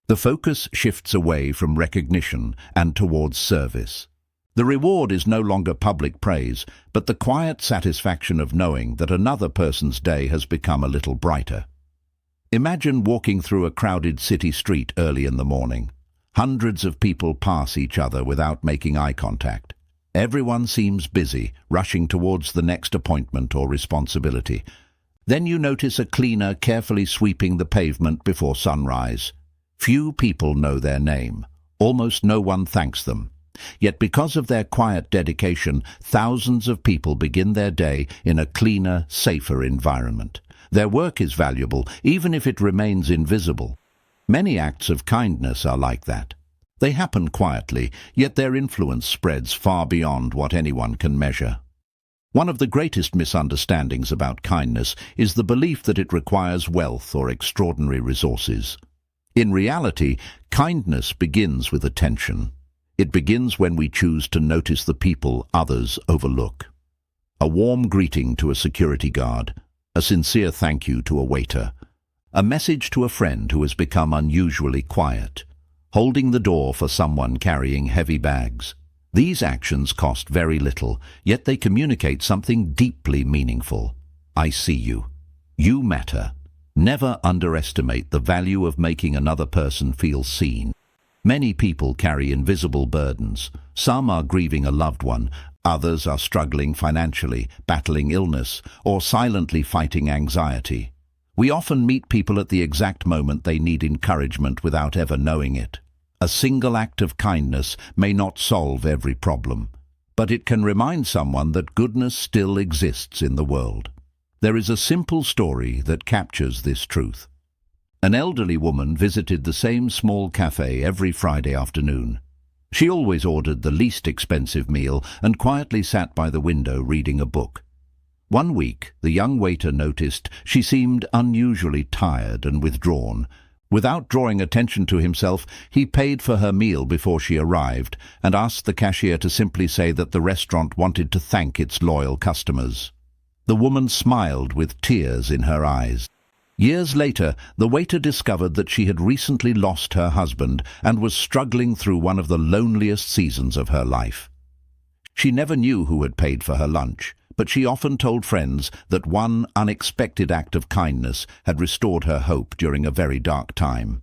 The focus shifts away from recognition and towards service. The reward is no longer public praise, but the quiet satisfaction of knowing that another person's day has become a little brighter. Imagine walking through a crowded city street early in the morning. Hundreds of people pass each other without making eye contact. Everyone seems busy, rushing towards the next appointment or responsibility. Then you notice a cleaner carefully sweeping the pavement before sunrise. Few people know their name. Almost no one thanks them. Yet because of their quiet dedication, thousands of people begin their day in a cleaner, safer environment. Their work is valuable, even if it remains invisible. Many acts of kindness are like that. They happen quietly, yet their influence spreads far beyond what anyone can measure. One of the greatest misunderstandings about kindness is the belief that it requires wealth or extraordinary resources. In reality, kindness begins with attention. It begins when we choose to notice the people others overlook. A warm greeting to a security guard, a sincere thank you to a waiter, a message to a friend who has become unusually quiet, holding the door for someone carrying heavy bags. These actions cost very little, yet they communicate something deeply meaningful. I see you. You matter. Never underestimate the value of making another person feel seen. Many people carry invisible burdens. Some are grieving a loved one, others are struggling financially, battling illness, or silently fighting anxiety. We often meet people at the exact moment they need encouragement without ever knowing it. A single act of kindness may not solve every problem, but it can remind someone that goodness still exists in the world. There is a simple story that captures this truth. An elderly woman visited the same small cafe every Friday afternoon. She always ordered the least expensive meal and quietly sat by the window reading a book. One week, the young waiter noticed she seemed unusually tired and withdrawn. Without drawing attention to himself, he paid for her meal before she arrived and asked the cashier to simply say that the restaurant wanted to thank its loyal customers. The woman smiled with tears in her eyes. Years later, the waiter discovered that she had recently lost her husband and was struggling through one of the loneliest seasons of her life. She never knew who had paid for her lunch, but she often told friends that one unexpected act of kindness had restored her hope during a very dark time.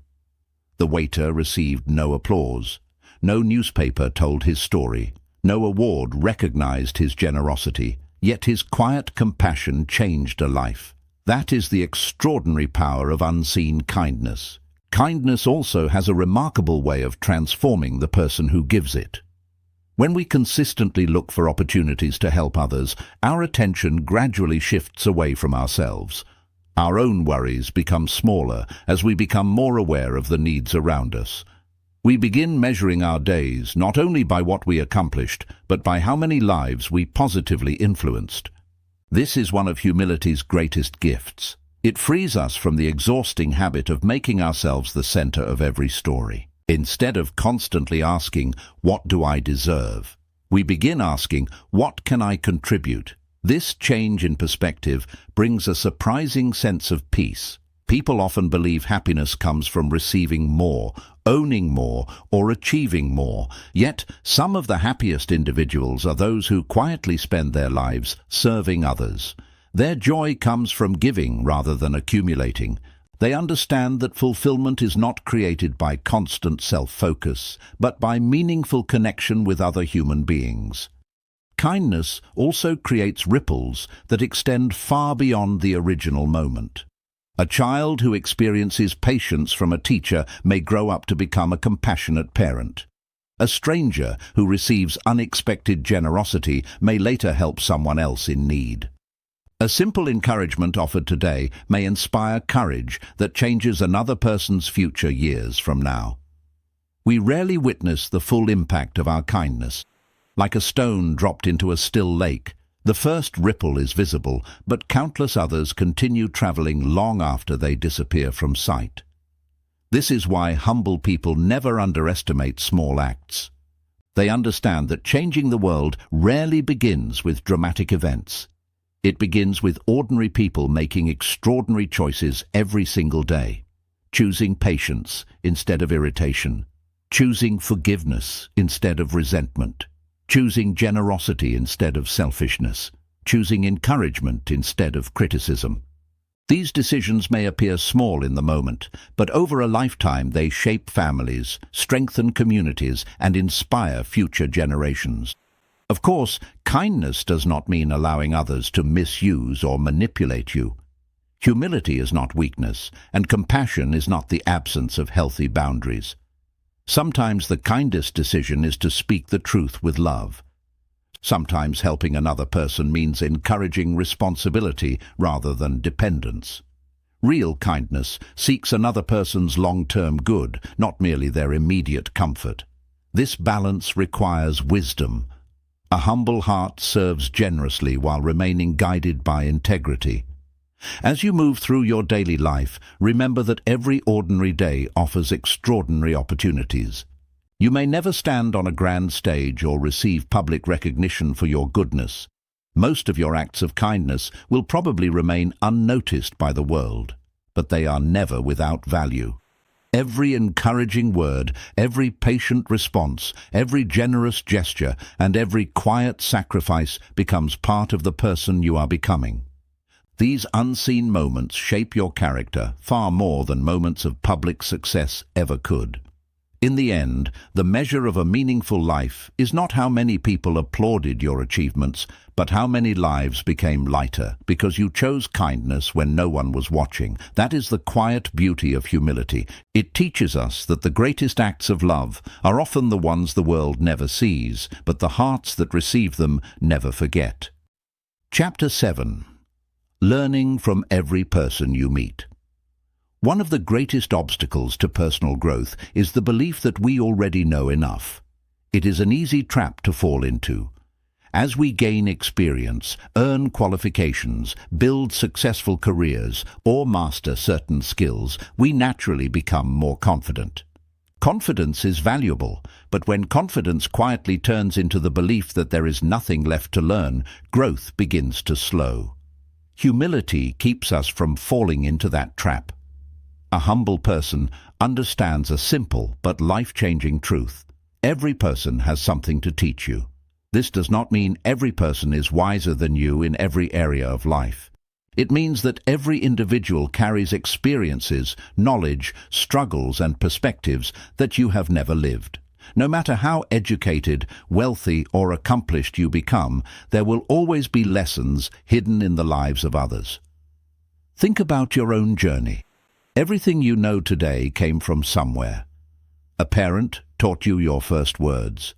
The waiter received no applause. No newspaper told his story. No award recognized his generosity. Yet his quiet compassion changed a life. That is the extraordinary power of unseen kindness. Kindness also has a remarkable way of transforming the person who gives it. When we consistently look for opportunities to help others, our attention gradually shifts away from ourselves. Our own worries become smaller as we become more aware of the needs around us. We begin measuring our days not only by what we accomplished, but by how many lives we positively influenced. This is one of humility's greatest gifts. It frees us from the exhausting habit of making ourselves the center of every story. Instead of constantly asking, "What do I deserve?" we begin asking, "What can I contribute?" This change in perspective brings a surprising sense of peace. People often believe happiness comes from receiving more, owning more, or achieving more. Yet, some of the happiest individuals are those who quietly spend their lives serving others. Their joy comes from giving rather than accumulating. They understand that fulfillment is not created by constant self-focus, but by meaningful connection with other human beings. Kindness also creates ripples that extend far beyond the original moment. A child who experiences patience from a teacher may grow up to become a compassionate parent. A stranger who receives unexpected generosity may later help someone else in need. A simple encouragement offered today may inspire courage that changes another person's future years from now. We rarely witness the full impact of our kindness. Like a stone dropped into a still lake, the first ripple is visible, but countless others continue traveling long after they disappear from sight. This is why humble people never underestimate small acts. They understand that changing the world rarely begins with dramatic events. It begins with ordinary people making extraordinary choices every single day. Choosing patience instead of irritation. Choosing forgiveness instead of resentment. Choosing generosity instead of selfishness. Choosing encouragement instead of criticism. These decisions may appear small in the moment, but over a lifetime they shape families, strengthen communities, and inspire future generations. Of course, kindness does not mean allowing others to misuse or manipulate you. Humility is not weakness, and compassion is not the absence of healthy boundaries. Sometimes the kindest decision is to speak the truth with love. Sometimes helping another person means encouraging responsibility rather than dependence. Real kindness seeks another person's long-term good, not merely their immediate comfort. This balance requires wisdom. A humble heart serves generously while remaining guided by integrity. As you move through your daily life, remember that every ordinary day offers extraordinary opportunities. You may never stand on a grand stage or receive public recognition for your goodness. Most of your acts of kindness will probably remain unnoticed by the world, but they are never without value. Every encouraging word, every patient response, every generous gesture, and every quiet sacrifice becomes part of the person you are becoming. These unseen moments shape your character far more than moments of public success ever could. In the end, the measure of a meaningful life is not how many people applauded your achievements, but how many lives became lighter because you chose kindness when no one was watching. That is the quiet beauty of humility. It teaches us that the greatest acts of love are often the ones the world never sees, but the hearts that receive them never forget. Chapter 7. Learning from every person you meet. One of the greatest obstacles to personal growth is the belief that we already know enough. It is an easy trap to fall into. As we gain experience, earn qualifications, build successful careers, or master certain skills, we naturally become more confident. Confidence is valuable, but when confidence quietly turns into the belief that there is nothing left to learn, growth begins to slow. Humility keeps us from falling into that trap. A humble person understands a simple but life-changing truth. Every person has something to teach you. This does not mean every person is wiser than you in every area of life. It means that every individual carries experiences, knowledge, struggles, and perspectives that you have never lived. No matter how educated, wealthy, or accomplished you become, there will always be lessons hidden in the lives of others. Think about your own journey. Everything you know today came from somewhere. A parent taught you your first words.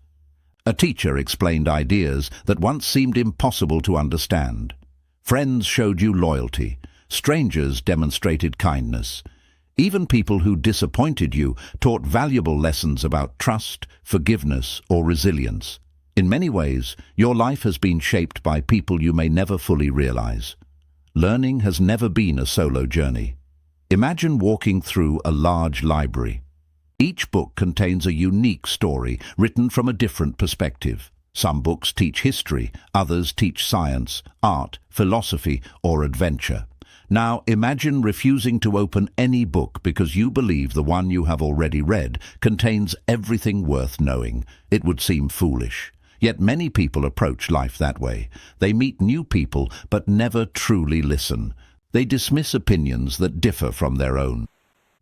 A teacher explained ideas that once seemed impossible to understand. Friends showed you loyalty. Strangers demonstrated kindness. Even people who disappointed you taught valuable lessons about trust, forgiveness, or resilience. In many ways, your life has been shaped by people you may never fully realize. Learning has never been a solo journey. Imagine walking through a large library. Each book contains a unique story written from a different perspective. Some books teach history, others teach science, art, philosophy, or adventure. Now imagine refusing to open any book because you believe the one you have already read contains everything worth knowing. It would seem foolish. Yet many people approach life that way. They meet new people but never truly listen. They dismiss opinions that differ from their own.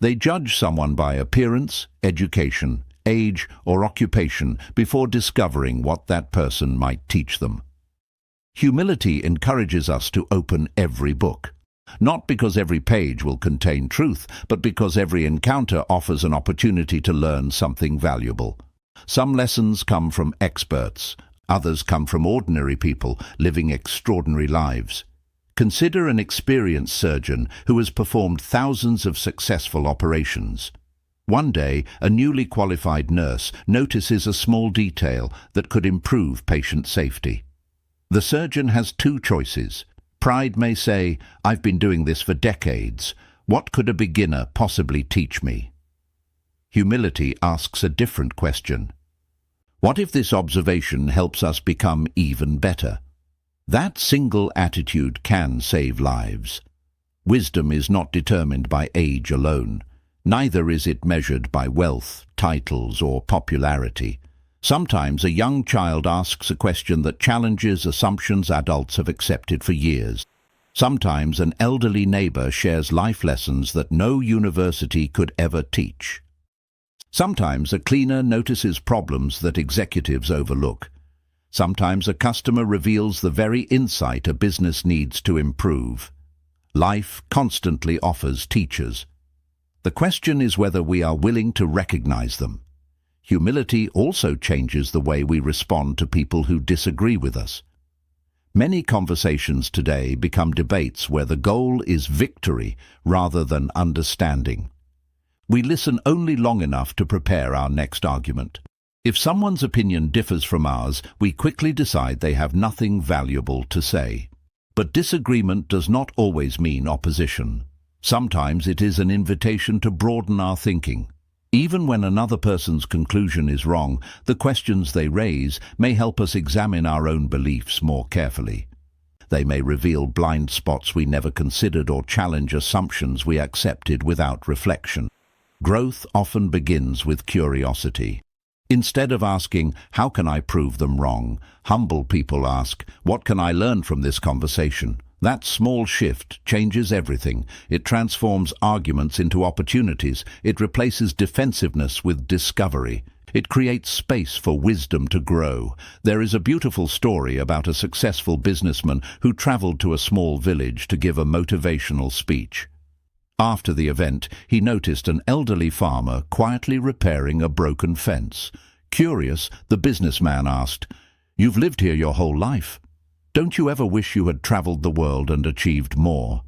They judge someone by appearance, education, age, or occupation before discovering what that person might teach them. Humility encourages us to open every book. Not because every page will contain truth, but because every encounter offers an opportunity to learn something valuable. Some lessons come from experts, others come from ordinary people living extraordinary lives. Consider an experienced surgeon who has performed thousands of successful operations. One day, a newly qualified nurse notices a small detail that could improve patient safety. The surgeon has two choices. Pride may say, "I've been doing this for decades. What could a beginner possibly teach me?" Humility asks a different question. What if this observation helps us become even better? That single attitude can save lives. Wisdom is not determined by age alone. Neither is it measured by wealth, titles, or popularity. Sometimes a young child asks a question that challenges assumptions adults have accepted for years. Sometimes an elderly neighbor shares life lessons that no university could ever teach. Sometimes a cleaner notices problems that executives overlook. Sometimes a customer reveals the very insight a business needs to improve. Life constantly offers teachers. The question is whether we are willing to recognize them. Humility also changes the way we respond to people who disagree with us. Many conversations today become debates where the goal is victory rather than understanding. We listen only long enough to prepare our next argument. If someone's opinion differs from ours, we quickly decide they have nothing valuable to say. But disagreement does not always mean opposition. Sometimes it is an invitation to broaden our thinking. Even when another person's conclusion is wrong, the questions they raise may help us examine our own beliefs more carefully. They may reveal blind spots we never considered or challenge assumptions we accepted without reflection. Growth often begins with curiosity. Instead of asking, "How can I prove them wrong?" humble people ask, "What can I learn from this conversation?" That small shift changes everything. It transforms arguments into opportunities. It replaces defensiveness with discovery. It creates space for wisdom to grow. There is a beautiful story about a successful businessman who traveled to a small village to give a motivational speech. After the event, he noticed an elderly farmer quietly repairing a broken fence. Curious, the businessman asked, "You've lived here your whole life. Don't you ever wish you had traveled the world and achieved more?"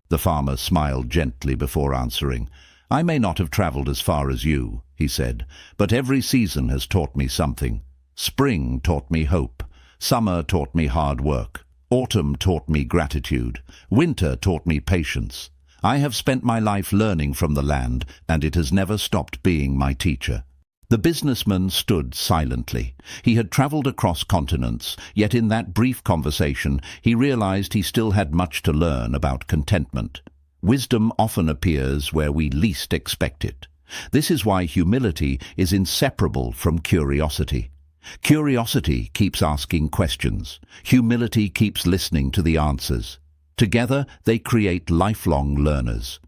The farmer smiled gently before answering. "I may not have traveled as far as you," he said, "but every season has taught me something. Spring taught me hope. Summer taught me hard work. Autumn taught me gratitude. Winter taught me patience. I have spent my life learning from the land, and it has never stopped being my teacher." The businessman stood silently. He had traveled across continents, yet in that brief conversation he realized he still had much to learn about contentment. Wisdom often appears where we least expect it. This is why humility is inseparable from curiosity. Curiosity keeps asking questions. Humility keeps listening to the answers. Together, they create lifelong learners.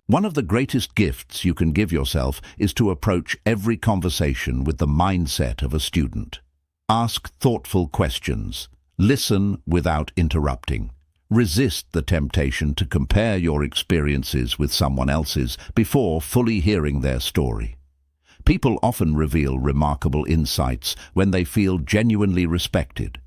One of the greatest gifts you can give yourself is to approach every conversation with the mindset of a student. Ask thoughtful questions. Listen without interrupting. Resist the temptation to compare your experiences with someone else's before fully hearing their story. People often reveal remarkable insights when they feel genuinely respected.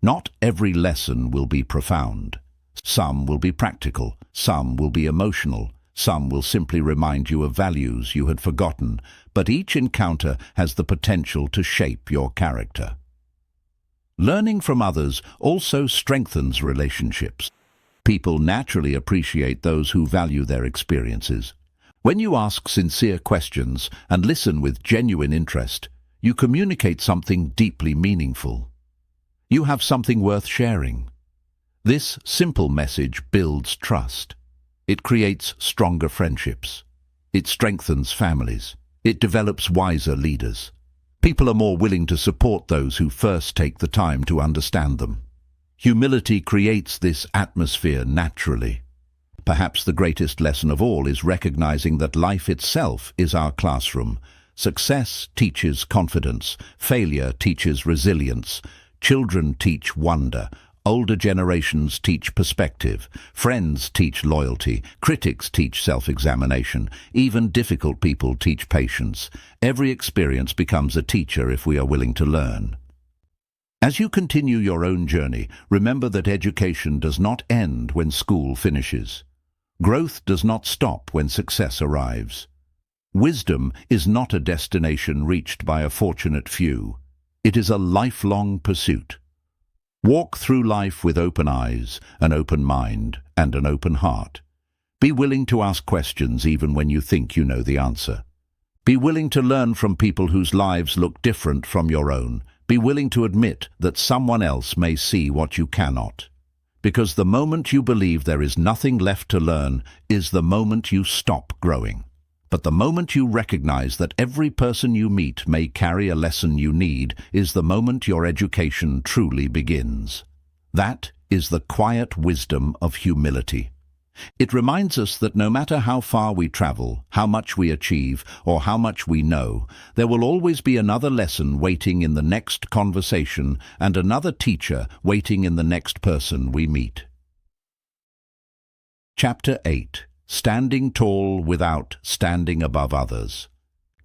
Not every lesson will be profound. Some will be practical, some will be emotional, some will simply remind you of values you had forgotten, but each encounter has the potential to shape your character. Learning from others also strengthens relationships. People naturally appreciate those who value their experiences. When you ask sincere questions and listen with genuine interest, you communicate something deeply meaningful. You have something worth sharing. This simple message builds trust. It creates stronger friendships. It strengthens families. It develops wiser leaders. People are more willing to support those who first take the time to understand them. Humility creates this atmosphere naturally. Perhaps the greatest lesson of all is recognizing that life itself is our classroom. Success teaches confidence. Failure teaches resilience. Children teach wonder. Older generations teach perspective. Friends teach loyalty. Critics teach self-examination. Even difficult people teach patience. Every experience becomes a teacher if we are willing to learn. As you continue your own journey, remember that education does not end when school finishes. Growth does not stop when success arrives. Wisdom is not a destination reached by a fortunate few. It is a lifelong pursuit. Walk through life with open eyes, an open mind, and an open heart. Be willing to ask questions even when you think you know the answer. Be willing to learn from people whose lives look different from your own. Be willing to admit that someone else may see what you cannot. Because the moment you believe there is nothing left to learn is the moment you stop growing. But the moment you recognize that every person you meet may carry a lesson you need is the moment your education truly begins. That is the quiet wisdom of humility. It reminds us that no matter how far we travel, how much we achieve, or how much we know, there will always be another lesson waiting in the next conversation and another teacher waiting in the next person we meet. Chapter 8. Standing tall without standing above others.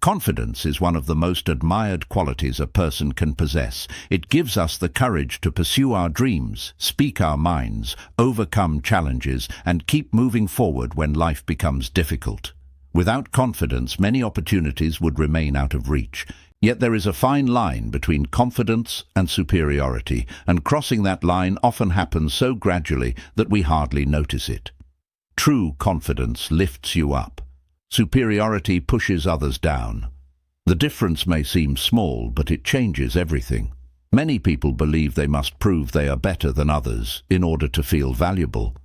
Confidence is one of the most admired qualities a person can possess. It gives us the courage to pursue our dreams, speak our minds, overcome challenges, and keep moving forward when life becomes difficult. Without confidence, many opportunities would remain out of reach. Yet there is a fine line between confidence and superiority, and crossing that line often happens so gradually that we hardly notice it. True confidence lifts you up. Superiority pushes others down. The difference may seem small, but it changes everything. Many people believe they must prove they are better than others in order to feel valuable.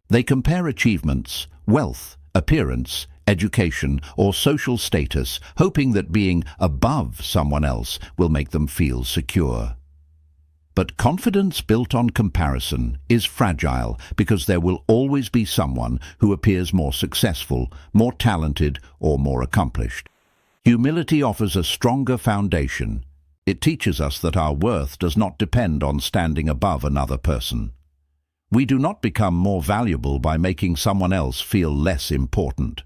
They compare achievements, wealth, appearance, education, or social status, hoping that being above someone else will make them feel secure. But confidence built on comparison is fragile because there will always be someone who appears more successful, more talented, or more accomplished. Humility offers a stronger foundation. It teaches us that our worth does not depend on standing above another person. We do not become more valuable by making someone else feel less important.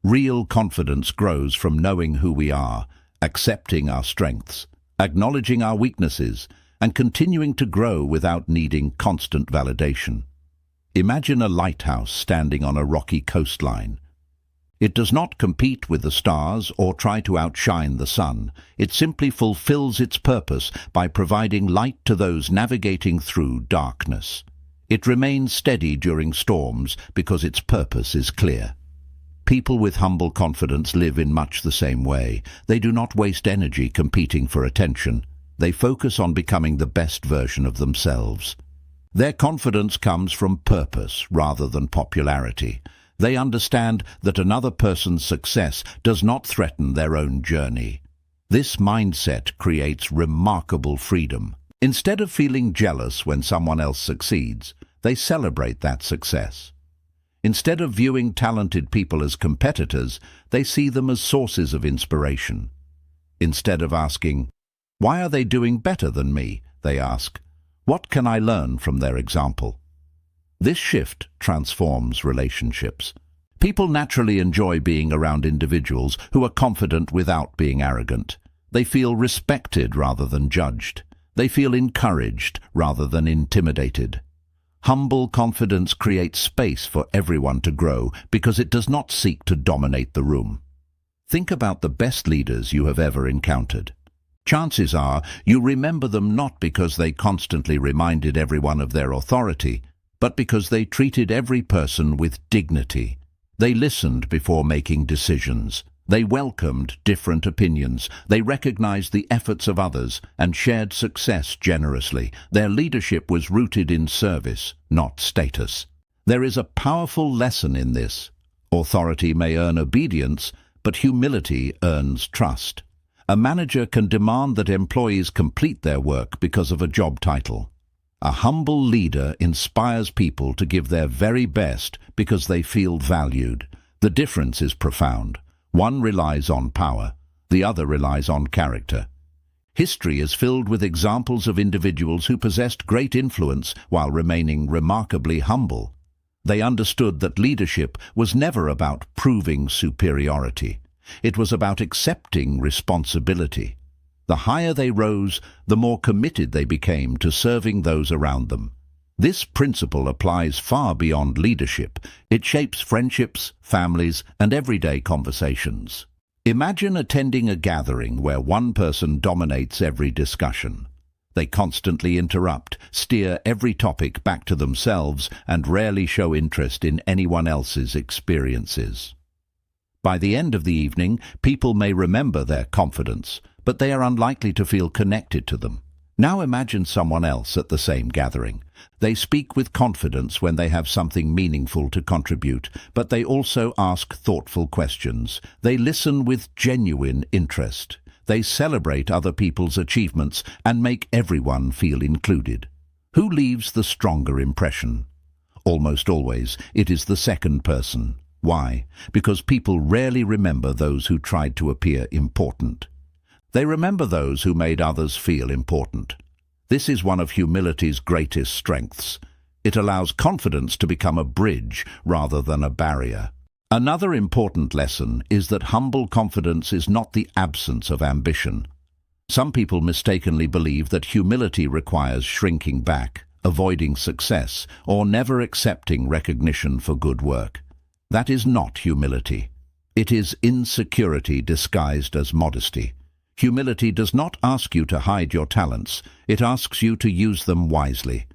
Real confidence grows from knowing who we are, accepting our strengths, acknowledging our weaknesses, and continuing to grow without needing constant validation. Imagine a lighthouse standing on a rocky coastline. It does not compete with the stars or try to outshine the sun. It simply fulfills its purpose by providing light to those navigating through darkness. It remains steady during storms because its purpose is clear. People with humble confidence live in much the same way. They do not waste energy competing for attention. They focus on becoming the best version of themselves. Their confidence comes from purpose rather than popularity. They understand that another person's success does not threaten their own journey. This mindset creates remarkable freedom. Instead of feeling jealous when someone else succeeds, they celebrate that success. Instead of viewing talented people as competitors, they see them as sources of inspiration. Instead of asking, "Why are they doing better than me?" they ask, "What can I learn from their example?" This shift transforms relationships. People naturally enjoy being around individuals who are confident without being arrogant. They feel respected rather than judged. They feel encouraged rather than intimidated. Humble confidence creates space for everyone to grow because it does not seek to dominate the room. Think about the best leaders you have ever encountered. Chances are you remember them not because they constantly reminded everyone of their authority, but because they treated every person with dignity. They listened before making decisions. They welcomed different opinions. They recognized the efforts of others and shared success generously. Their leadership was rooted in service, not status. There is a powerful lesson in this. Authority may earn obedience, but humility earns trust. A manager can demand that employees complete their work because of a job title. A humble leader inspires people to give their very best because they feel valued. The difference is profound. One relies on power, the other relies on character. History is filled with examples of individuals who possessed great influence while remaining remarkably humble. They understood that leadership was never about proving superiority. It was about accepting responsibility. The higher they rose, the more committed they became to serving those around them. This principle applies far beyond leadership. It shapes friendships, families, and everyday conversations. Imagine attending a gathering where one person dominates every discussion. They constantly interrupt, steer every topic back to themselves, and rarely show interest in anyone else's experiences. By the end of the evening, people may remember their confidence, but they are unlikely to feel connected to them. Now imagine someone else at the same gathering. They speak with confidence when they have something meaningful to contribute, but they also ask thoughtful questions. They listen with genuine interest. They celebrate other people's achievements and make everyone feel included. Who leaves the stronger impression? Almost always, it is the second person. Why? Because people rarely remember those who tried to appear important. They remember those who made others feel important. This is one of humility's greatest strengths. It allows confidence to become a bridge rather than a barrier. Another important lesson is that humble confidence is not the absence of ambition. Some people mistakenly believe that humility requires shrinking back, avoiding success, or never accepting recognition for good work. That is not humility. It is insecurity disguised as modesty. Humility does not ask you to hide your talents. It asks you to use them wisely.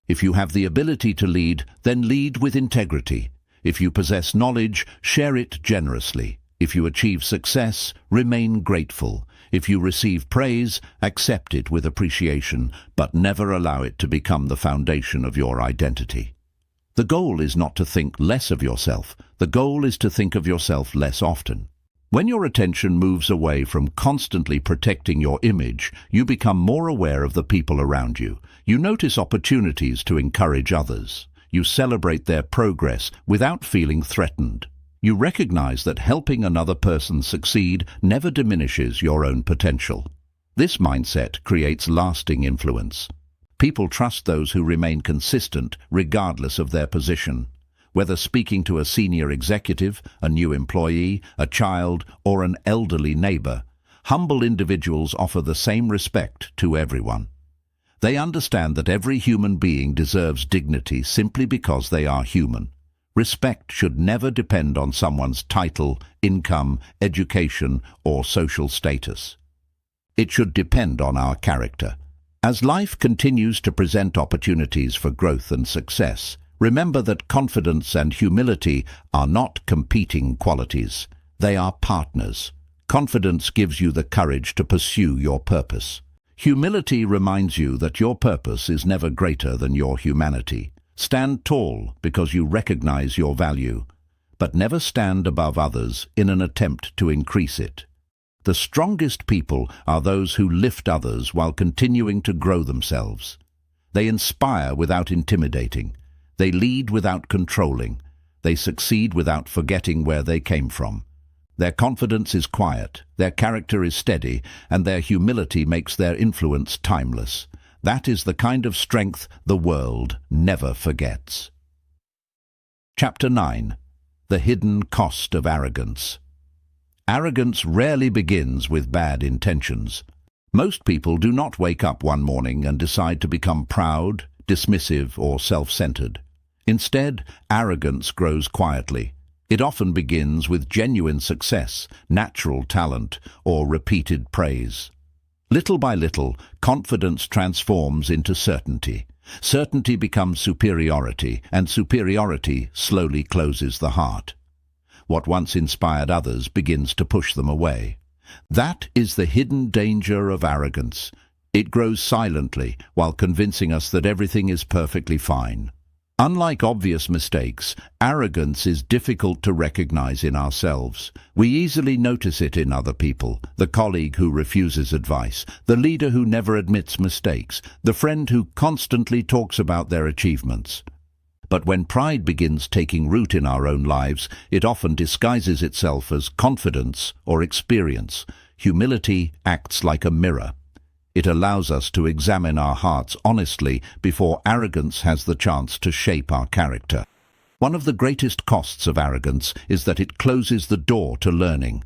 If you have the ability to lead, then lead with integrity. If you possess knowledge, share it generously. If you achieve success, remain grateful. If you receive praise, accept it with appreciation, but never allow it to become the foundation of your identity. The goal is not to think less of yourself. The goal is to think of yourself less often. When your attention moves away from constantly protecting your image, you become more aware of the people around you. You notice opportunities to encourage others. You celebrate their progress without feeling threatened. You recognize that helping another person succeed never diminishes your own potential. This mindset creates lasting influence. People trust those who remain consistent regardless of their position. Whether speaking to a senior executive, a new employee, a child, or an elderly neighbor, humble individuals offer the same respect to everyone. They understand that every human being deserves dignity simply because they are human. Respect should never depend on someone's title, income, education, or social status. It should depend on our character. As life continues to present opportunities for growth and success, remember that confidence and humility are not competing qualities. They are partners. Confidence gives you the courage to pursue your purpose. Humility reminds you that your purpose is never greater than your humanity. Stand tall because you recognize your value, but never stand above others in an attempt to increase it. The strongest people are those who lift others while continuing to grow themselves. They inspire without intimidating. They lead without controlling. They succeed without forgetting where they came from. Their confidence is quiet, their character is steady, and their humility makes their influence timeless. That is the kind of strength the world never forgets. Chapter 9. The Hidden Cost of Arrogance. Arrogance rarely begins with bad intentions. Most people do not wake up one morning and decide to become proud, dismissive, or self-centered. Instead, arrogance grows quietly. It often begins with genuine success, natural talent, or repeated praise. Little by little, confidence transforms into certainty. Certainty becomes superiority, and superiority slowly closes the heart. What once inspired others begins to push them away. That is the hidden danger of arrogance. It grows silently while convincing us that everything is perfectly fine. Unlike obvious mistakes, arrogance is difficult to recognize in ourselves. We easily notice it in other people: the colleague who refuses advice, the leader who never admits mistakes, the friend who constantly talks about their achievements. But when pride begins taking root in our own lives, it often disguises itself as confidence or experience. Humility acts like a mirror. It allows us to examine our hearts honestly before arrogance has the chance to shape our character. One of the greatest costs of arrogance is that it closes the door to learning.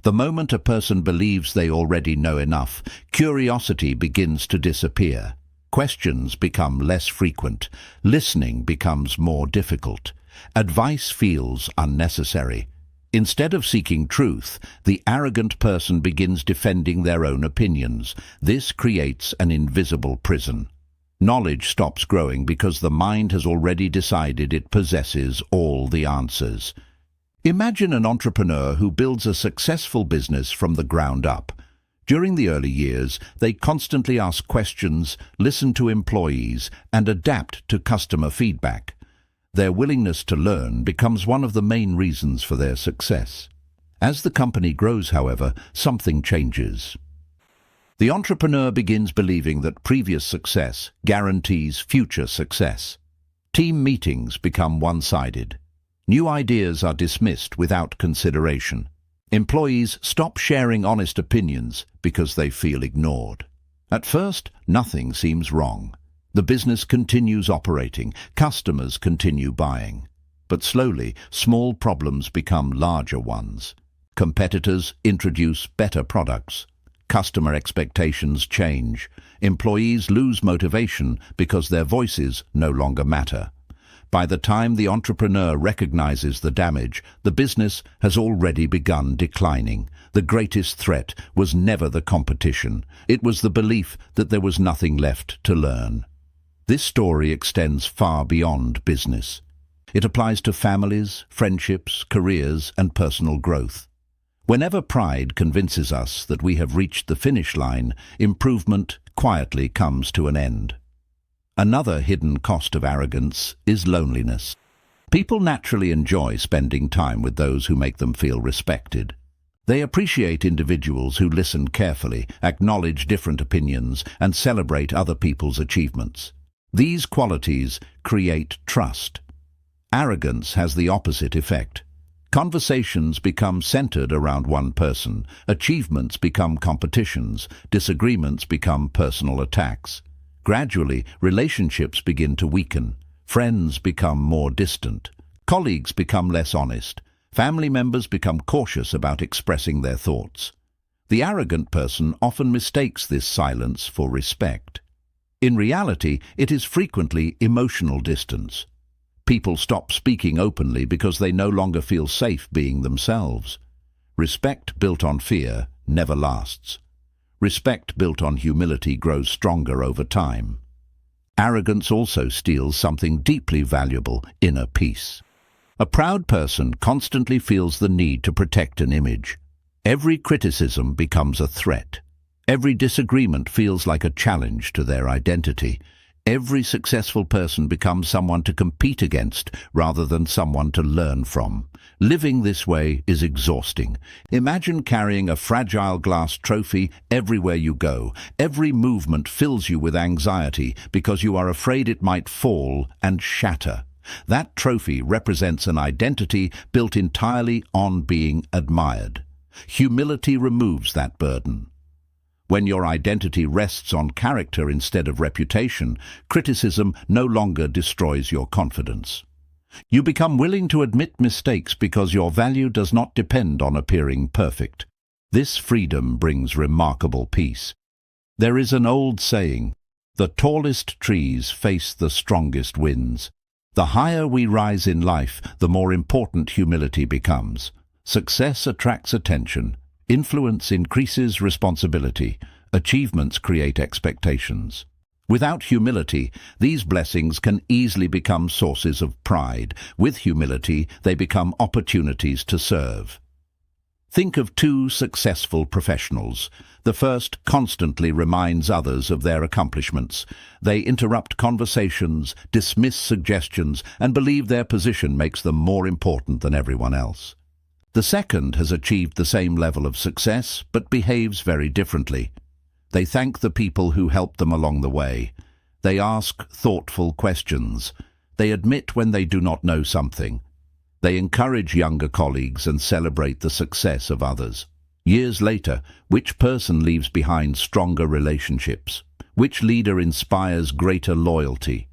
The moment a person believes they already know enough, curiosity begins to disappear. Questions become less frequent. Listening becomes more difficult. Advice feels unnecessary. Instead of seeking truth, the arrogant person begins defending their own opinions. This creates an invisible prison. Knowledge stops growing because the mind has already decided it possesses all the answers. Imagine an entrepreneur who builds a successful business from the ground up. During the early years, they constantly ask questions, listen to employees, and adapt to customer feedback. Their willingness to learn becomes one of the main reasons for their success. As the company grows, however, something changes. The entrepreneur begins believing that previous success guarantees future success. Team meetings become one-sided. New ideas are dismissed without consideration. Employees stop sharing honest opinions because they feel ignored. At first, nothing seems wrong. The business continues operating, customers continue buying. But slowly, small problems become larger ones. Competitors introduce better products. Customer expectations change. Employees lose motivation because their voices no longer matter. By the time the entrepreneur recognizes the damage, the business has already begun declining. The greatest threat was never the competition. It was the belief that there was nothing left to learn. This story extends far beyond business. It applies to families, friendships, careers, and personal growth. Whenever pride convinces us that we have reached the finish line, improvement quietly comes to an end. Another hidden cost of arrogance is loneliness. People naturally enjoy spending time with those who make them feel respected. They appreciate individuals who listen carefully, acknowledge different opinions, and celebrate other people's achievements. These qualities create trust. Arrogance has the opposite effect. Conversations become centered around one person. Achievements become competitions. Disagreements become personal attacks. Gradually, relationships begin to weaken. Friends become more distant. Colleagues become less honest. Family members become cautious about expressing their thoughts. The arrogant person often mistakes this silence for respect. In reality, it is frequently emotional distance. People stop speaking openly because they no longer feel safe being themselves. Respect built on fear never lasts. Respect built on humility grows stronger over time. Arrogance also steals something deeply valuable: inner peace. A proud person constantly feels the need to protect an image. Every criticism becomes a threat. Every disagreement feels like a challenge to their identity. Every successful person becomes someone to compete against rather than someone to learn from. Living this way is exhausting. Imagine carrying a fragile glass trophy everywhere you go. Every movement fills you with anxiety because you are afraid it might fall and shatter. That trophy represents an identity built entirely on being admired. Humility removes that burden. When your identity rests on character instead of reputation, criticism no longer destroys your confidence. You become willing to admit mistakes because your value does not depend on appearing perfect. This freedom brings remarkable peace. There is an old saying, "The tallest trees face the strongest winds." The higher we rise in life, the more important humility becomes. Success attracts attention. Influence increases responsibility. Achievements create expectations. Without humility, these blessings can easily become sources of pride. With humility, they become opportunities to serve. Think of two successful professionals. The first constantly reminds others of their accomplishments. They interrupt conversations, dismiss suggestions, and believe their position makes them more important than everyone else. The second has achieved the same level of success, but behaves very differently. They thank the people who helped them along the way. They ask thoughtful questions. They admit when they do not know something. They encourage younger colleagues and celebrate the success of others. Years later, which person leaves behind stronger relationships? Which leader inspires greater loyalty?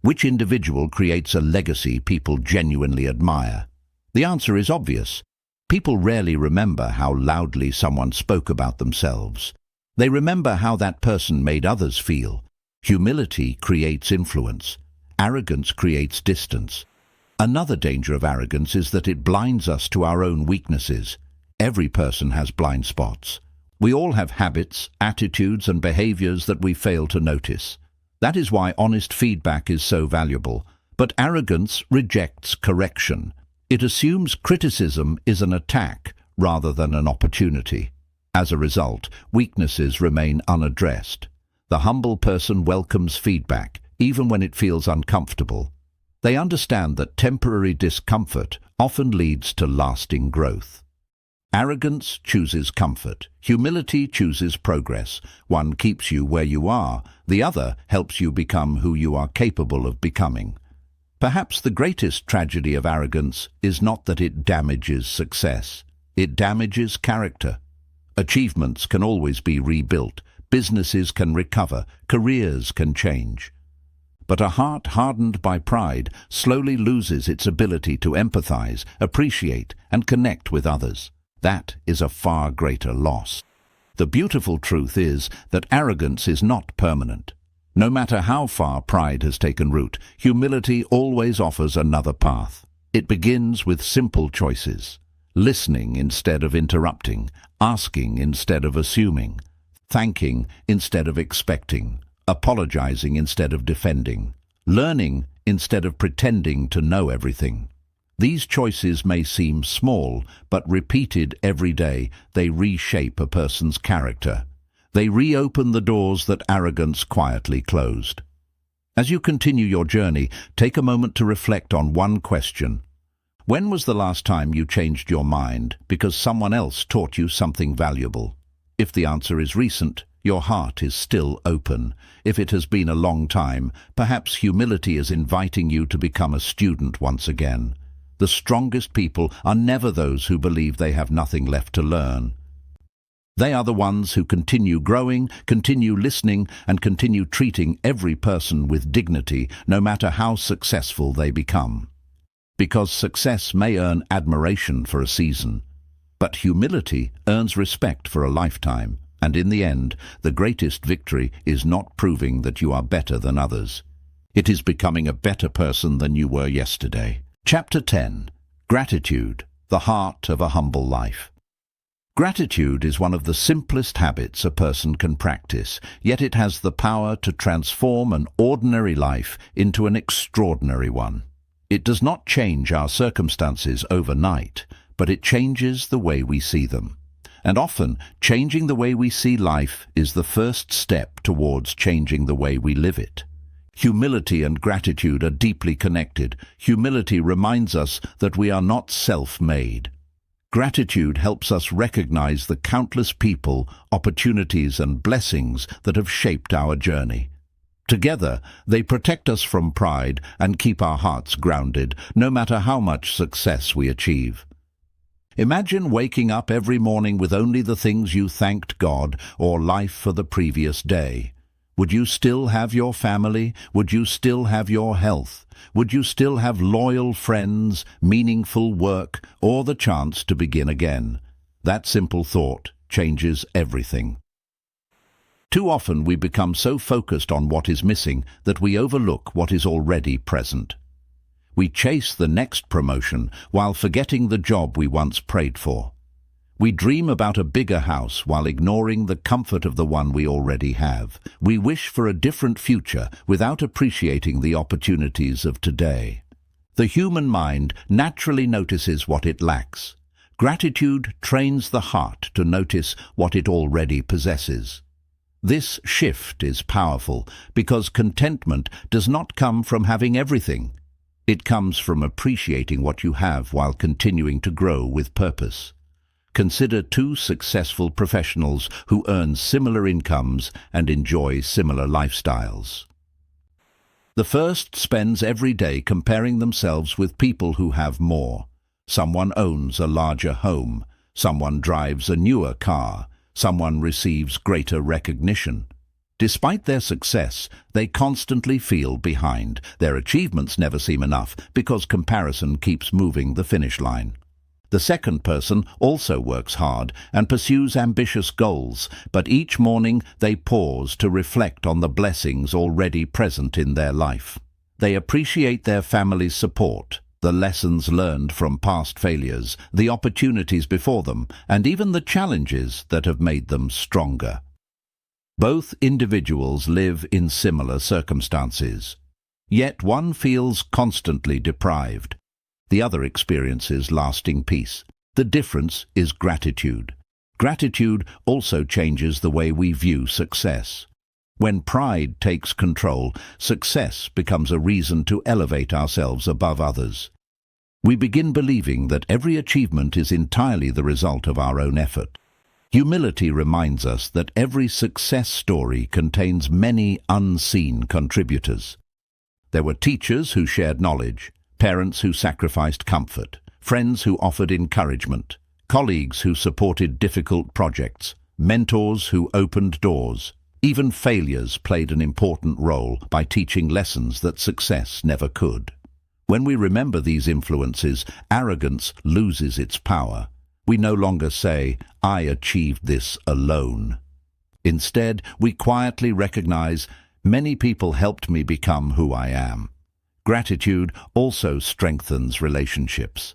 Which individual creates a legacy people genuinely admire? The answer is obvious. People rarely remember how loudly someone spoke about themselves. They remember how that person made others feel. Humility creates influence. Arrogance creates distance. Another danger of arrogance is that it blinds us to our own weaknesses. Every person has blind spots. We all have habits, attitudes, and behaviors that we fail to notice. That is why honest feedback is so valuable. But arrogance rejects correction. It assumes criticism is an attack rather than an opportunity. As a result, weaknesses remain unaddressed. The humble person welcomes feedback, even when it feels uncomfortable. They understand that temporary discomfort often leads to lasting growth. Arrogance chooses comfort. Humility chooses progress. One keeps you where you are. The other helps you become who you are capable of becoming. Perhaps the greatest tragedy of arrogance is not that it damages success. It damages character. Achievements can always be rebuilt. Businesses can recover. Careers can change. But a heart hardened by pride slowly loses its ability to empathize, appreciate, and connect with others. That is a far greater loss. The beautiful truth is that arrogance is not permanent. No matter how far pride has taken root, humility always offers another path. It begins with simple choices. Listening instead of interrupting, asking instead of assuming, thanking instead of expecting, apologizing instead of defending, learning instead of pretending to know everything. These choices may seem small, but repeated every day, they reshape a person's character. They reopen the doors that arrogance quietly closed. As you continue your journey, take a moment to reflect on one question. When was the last time you changed your mind because someone else taught you something valuable? If the answer is recent, your heart is still open. If it has been a long time, perhaps humility is inviting you to become a student once again. The strongest people are never those who believe they have nothing left to learn. They are the ones who continue growing, continue listening, and continue treating every person with dignity, no matter how successful they become. Because success may earn admiration for a season, but humility earns respect for a lifetime, and in the end, the greatest victory is not proving that you are better than others. It is becoming a better person than you were yesterday. Chapter 10. Gratitude, the heart of a humble life. Gratitude is one of the simplest habits a person can practice, yet it has the power to transform an ordinary life into an extraordinary one. It does not change our circumstances overnight, but it changes the way we see them. And often, changing the way we see life is the first step towards changing the way we live it. Humility and gratitude are deeply connected. Humility reminds us that we are not self-made. Gratitude helps us recognize the countless people, opportunities, and blessings that have shaped our journey. Together, they protect us from pride and keep our hearts grounded, no matter how much success we achieve. Imagine waking up every morning with only the things you thanked God or life for the previous day. Would you still have your family? Would you still have your health? Would you still have loyal friends, meaningful work, or the chance to begin again? That simple thought changes everything. Too often we become so focused on what is missing that we overlook what is already present. We chase the next promotion while forgetting the job we once prayed for. We dream about a bigger house while ignoring the comfort of the one we already have. We wish for a different future without appreciating the opportunities of today. The human mind naturally notices what it lacks. Gratitude trains the heart to notice what it already possesses. This shift is powerful because contentment does not come from having everything. It comes from appreciating what you have while continuing to grow with purpose. Consider two successful professionals who earn similar incomes and enjoy similar lifestyles. The first spends every day comparing themselves with people who have more. Someone owns a larger home, someone drives a newer car, someone receives greater recognition. Despite their success, they constantly feel behind. Their achievements never seem enough because comparison keeps moving the finish line. The second person also works hard and pursues ambitious goals, but each morning they pause to reflect on the blessings already present in their life. They appreciate their family's support, the lessons learned from past failures, the opportunities before them, and even the challenges that have made them stronger. Both individuals live in similar circumstances, yet one feels constantly deprived. The other experiences lasting peace. The difference is gratitude. Gratitude also changes the way we view success. When pride takes control, success becomes a reason to elevate ourselves above others. We begin believing that every achievement is entirely the result of our own effort. Humility reminds us that every success story contains many unseen contributors. There were teachers who shared knowledge, parents who sacrificed comfort, friends who offered encouragement, colleagues who supported difficult projects, mentors who opened doors. Even failures played an important role by teaching lessons that success never could. When we remember these influences, arrogance loses its power. We no longer say, "I achieved this alone." Instead, we quietly recognize, "Many people helped me become who I am." Gratitude also strengthens relationships.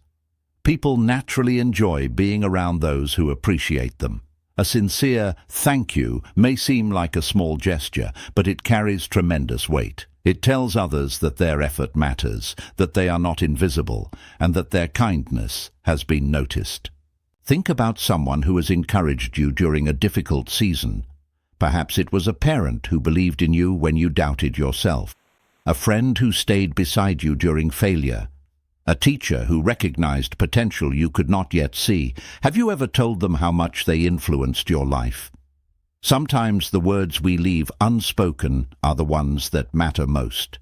People naturally enjoy being around those who appreciate them. A sincere thank you may seem like a small gesture, but it carries tremendous weight. It tells others that their effort matters, that they are not invisible, and that their kindness has been noticed. Think about someone who has encouraged you during a difficult season. Perhaps it was a parent who believed in you when you doubted yourself, a friend who stayed beside you during failure, a teacher who recognized potential you could not yet see. Have you ever told them how much they influenced your life? Sometimes the words we leave unspoken are the ones that matter most.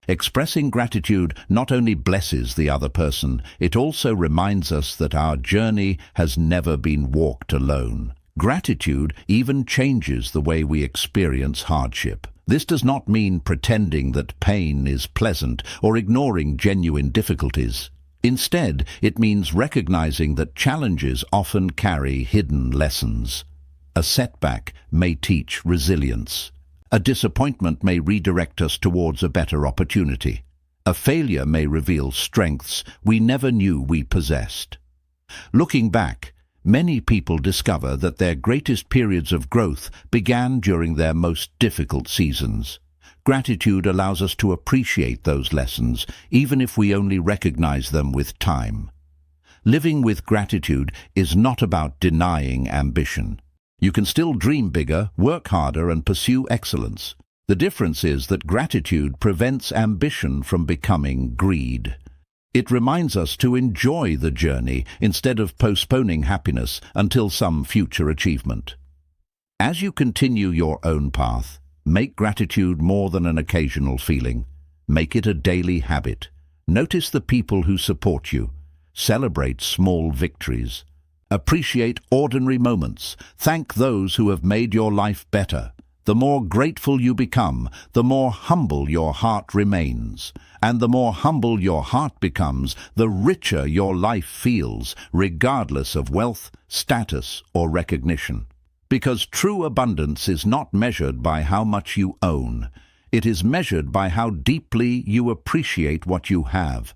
Expressing gratitude not only blesses the other person, it also reminds us that our journey has never been walked alone. Gratitude even changes the way we experience hardship. This does not mean pretending that pain is pleasant or ignoring genuine difficulties. Instead, it means recognizing that challenges often carry hidden lessons. A setback may teach resilience. A disappointment may redirect us towards a better opportunity. A failure may reveal strengths we never knew we possessed. Looking back, many people discover that their greatest periods of growth began during their most difficult seasons. Gratitude allows us to appreciate those lessons, even if we only recognize them with time. Living with gratitude is not about denying ambition. You can still dream bigger, work harder, and pursue excellence. The difference is that gratitude prevents ambition from becoming greed. It reminds us to enjoy the journey instead of postponing happiness until some future achievement. As you continue your own path, make gratitude more than an occasional feeling. Make it a daily habit. Notice the people who support you. Celebrate small victories. Appreciate ordinary moments. Thank those who have made your life better. The more grateful you become, the more humble your heart remains. And the more humble your heart becomes, the richer your life feels, regardless of wealth, status, or recognition. Because true abundance is not measured by how much you own. It is measured by how deeply you appreciate what you have.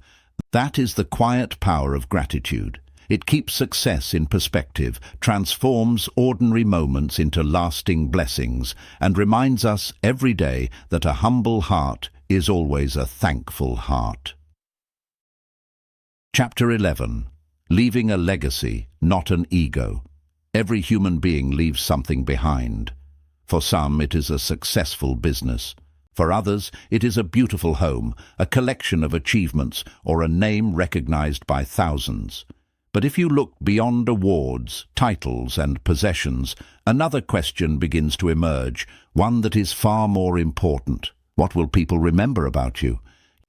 That is the quiet power of gratitude. It keeps success in perspective, transforms ordinary moments into lasting blessings, and reminds us every day that a humble heart is always a thankful heart. Chapter 11. Leaving a legacy, not an ego. Every human being leaves something behind. For some, it is a successful business. For others, it is a beautiful home, a collection of achievements, or a name recognized by thousands. But if you look beyond awards, titles, and possessions, another question begins to emerge, one that is far more important. What will people remember about you?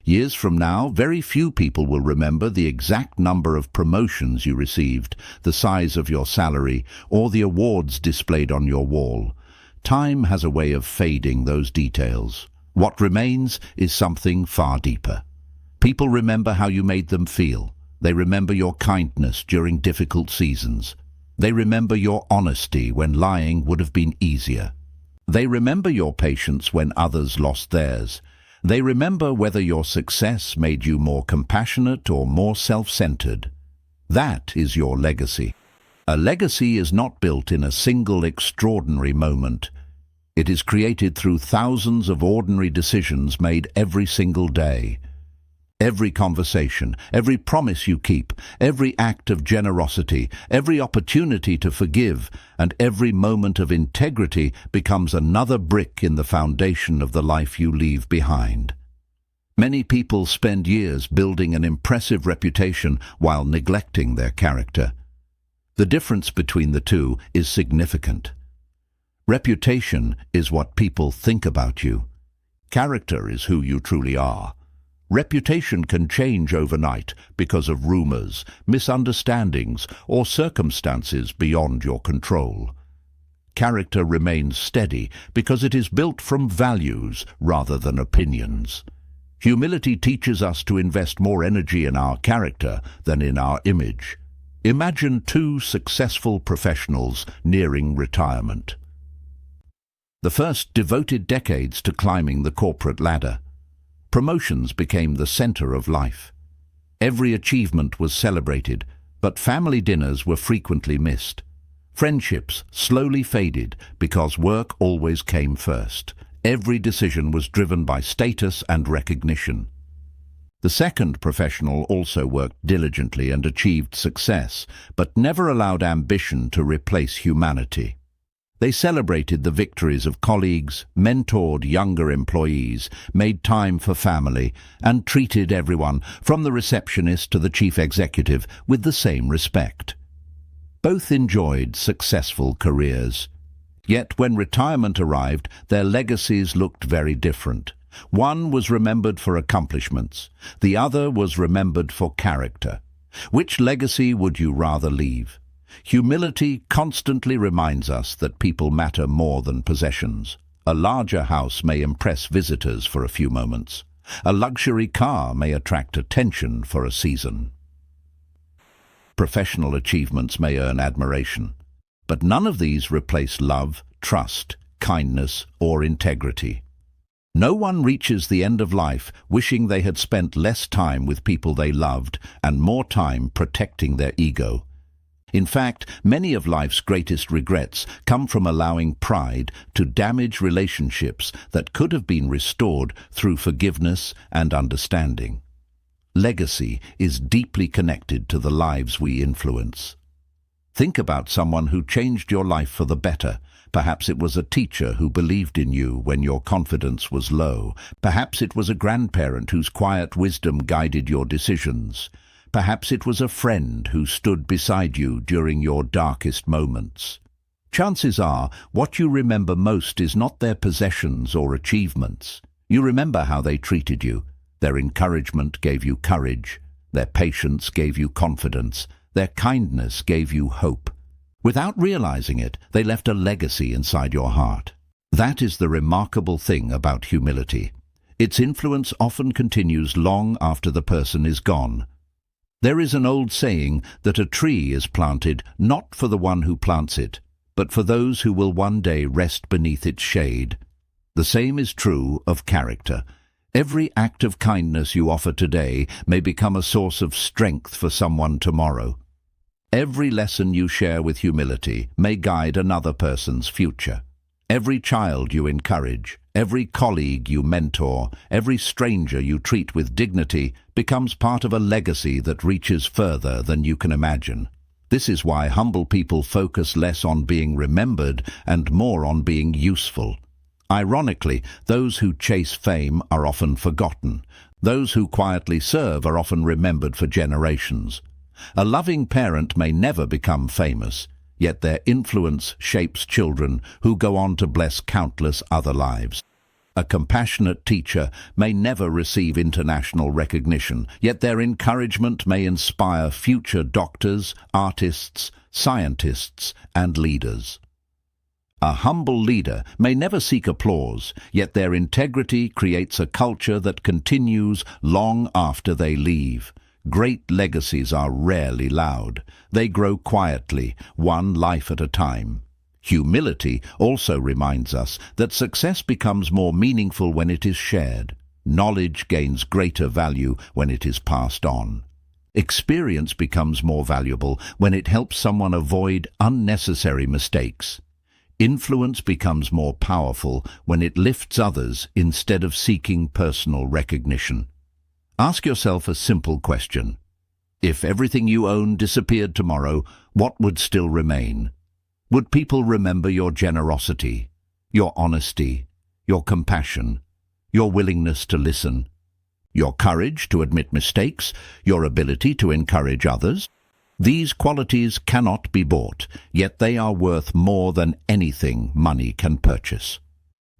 Years from now, very few people will remember the exact number of promotions you received, the size of your salary, or the awards displayed on your wall. Time has a way of fading those details. What remains is something far deeper. People remember how you made them feel. They remember your kindness during difficult seasons. They remember your honesty when lying would have been easier. They remember your patience when others lost theirs. They remember whether your success made you more compassionate or more self-centered. That is your legacy. A legacy is not built in a single extraordinary moment. It is created through thousands of ordinary decisions made every single day. Every conversation, every promise you keep, every act of generosity, every opportunity to forgive, and every moment of integrity becomes another brick in the foundation of the life you leave behind. Many people spend years building an impressive reputation while neglecting their character. The difference between the two is significant. Reputation is what people think about you. Character is who you truly are. Reputation can change overnight because of rumors, misunderstandings, or circumstances beyond your control. Character remains steady because it is built from values rather than opinions. Humility teaches us to invest more energy in our character than in our image. Imagine two successful professionals nearing retirement. The first devoted decades to climbing the corporate ladder. Promotions became the center of life. Every achievement was celebrated, but family dinners were frequently missed. Friendships slowly faded because work always came first. Every decision was driven by status and recognition. The second professional also worked diligently and achieved success, but never allowed ambition to replace humanity. They celebrated the victories of colleagues, mentored younger employees, made time for family, and treated everyone, from the receptionist to the chief executive, with the same respect. Both enjoyed successful careers. Yet when retirement arrived, their legacies looked very different. One was remembered for accomplishments. The other was remembered for character. Which legacy would you rather leave? Humility constantly reminds us that people matter more than possessions. A larger house may impress visitors for a few moments. A luxury car may attract attention for a season. Professional achievements may earn admiration, but none of these replace love, trust, kindness, or integrity. No one reaches the end of life wishing they had spent less time with people they loved and more time protecting their ego. In fact, many of life's greatest regrets come from allowing pride to damage relationships that could have been restored through forgiveness and understanding. Legacy is deeply connected to the lives we influence. Think about someone who changed your life for the better. Perhaps it was a teacher who believed in you when your confidence was low. Perhaps it was a grandparent whose quiet wisdom guided your decisions. Perhaps it was a friend who stood beside you during your darkest moments. Chances are, what you remember most is not their possessions or achievements. You remember how they treated you. Their encouragement gave you courage. Their patience gave you confidence. Their kindness gave you hope. Without realizing it, they left a legacy inside your heart. That is the remarkable thing about humility. Its influence often continues long after the person is gone. There is an old saying that a tree is planted not for the one who plants it, but for those who will one day rest beneath its shade. The same is true of character. Every act of kindness you offer today may become a source of strength for someone tomorrow. Every lesson you share with humility may guide another person's future. Every child you encourage, every colleague you mentor, every stranger you treat with dignity becomes part of a legacy that reaches further than you can imagine. This is why humble people focus less on being remembered and more on being useful. Ironically, those who chase fame are often forgotten. Those who quietly serve are often remembered for generations. A loving parent may never become famous, yet their influence shapes children who go on to bless countless other lives. A compassionate teacher may never receive international recognition, yet their encouragement may inspire future doctors, artists, scientists, and leaders. A humble leader may never seek applause, yet their integrity creates a culture that continues long after they leave. Great legacies are rarely loud. They grow quietly, one life at a time. Humility also reminds us that success becomes more meaningful when it is shared. Knowledge gains greater value when it is passed on. Experience becomes more valuable when it helps someone avoid unnecessary mistakes. Influence becomes more powerful when it lifts others instead of seeking personal recognition. Ask yourself a simple question. If everything you own disappeared tomorrow, what would still remain? Would people remember your generosity, your honesty, your compassion, your willingness to listen, your courage to admit mistakes, your ability to encourage others? These qualities cannot be bought, yet they are worth more than anything money can purchase.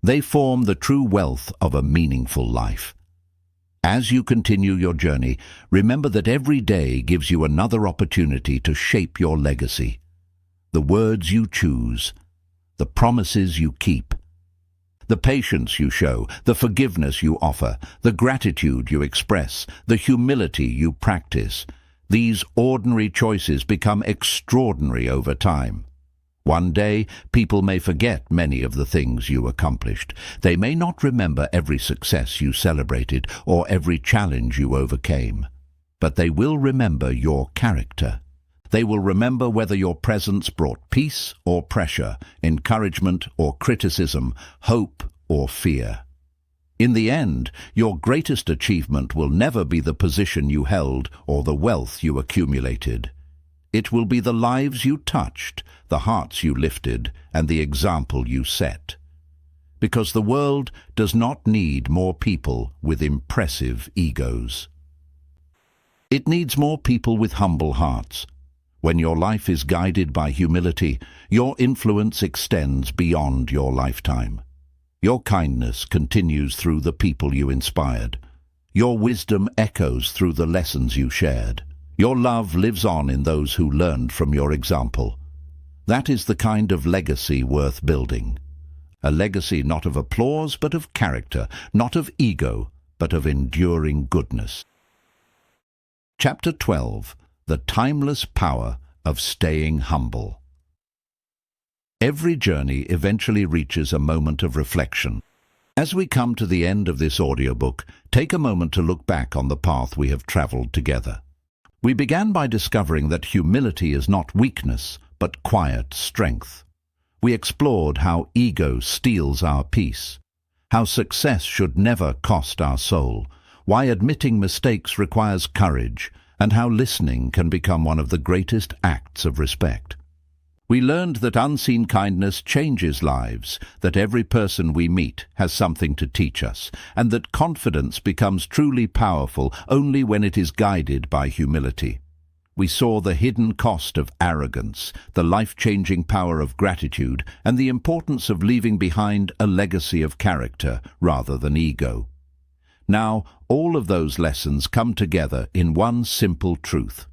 They form the true wealth of a meaningful life. As you continue your journey, remember that every day gives you another opportunity to shape your legacy. The words you choose, the promises you keep, the patience you show, the forgiveness you offer, the gratitude you express, the humility you practice. These ordinary choices become extraordinary over time. One day, people may forget many of the things you accomplished. They may not remember every success you celebrated or every challenge you overcame. But they will remember your character. They will remember whether your presence brought peace or pressure, encouragement or criticism, hope or fear. In the end, your greatest achievement will never be the position you held or the wealth you accumulated. It will be the lives you touched, the hearts you lifted, and the example you set. Because the world does not need more people with impressive egos. It needs more people with humble hearts. When your life is guided by humility, your influence extends beyond your lifetime. Your kindness continues through the people you inspired. Your wisdom echoes through the lessons you shared. Your love lives on in those who learned from your example. That is the kind of legacy worth building. A legacy not of applause but of character, not of ego but of enduring goodness. Chapter 12. The Timeless Power of Staying Humble. Every journey eventually reaches a moment of reflection. As we come to the end of this audiobook, take a moment to look back on the path we have traveled together. We began by discovering that humility is not weakness, but quiet strength. We explored how ego steals our peace, how success should never cost our soul, why admitting mistakes requires courage, and how listening can become one of the greatest acts of respect. We learned that unseen kindness changes lives, that every person we meet has something to teach us, and that confidence becomes truly powerful only when it is guided by humility. We saw the hidden cost of arrogance, the life-changing power of gratitude, and the importance of leaving behind a legacy of character rather than ego. Now, all of those lessons come together in one simple truth.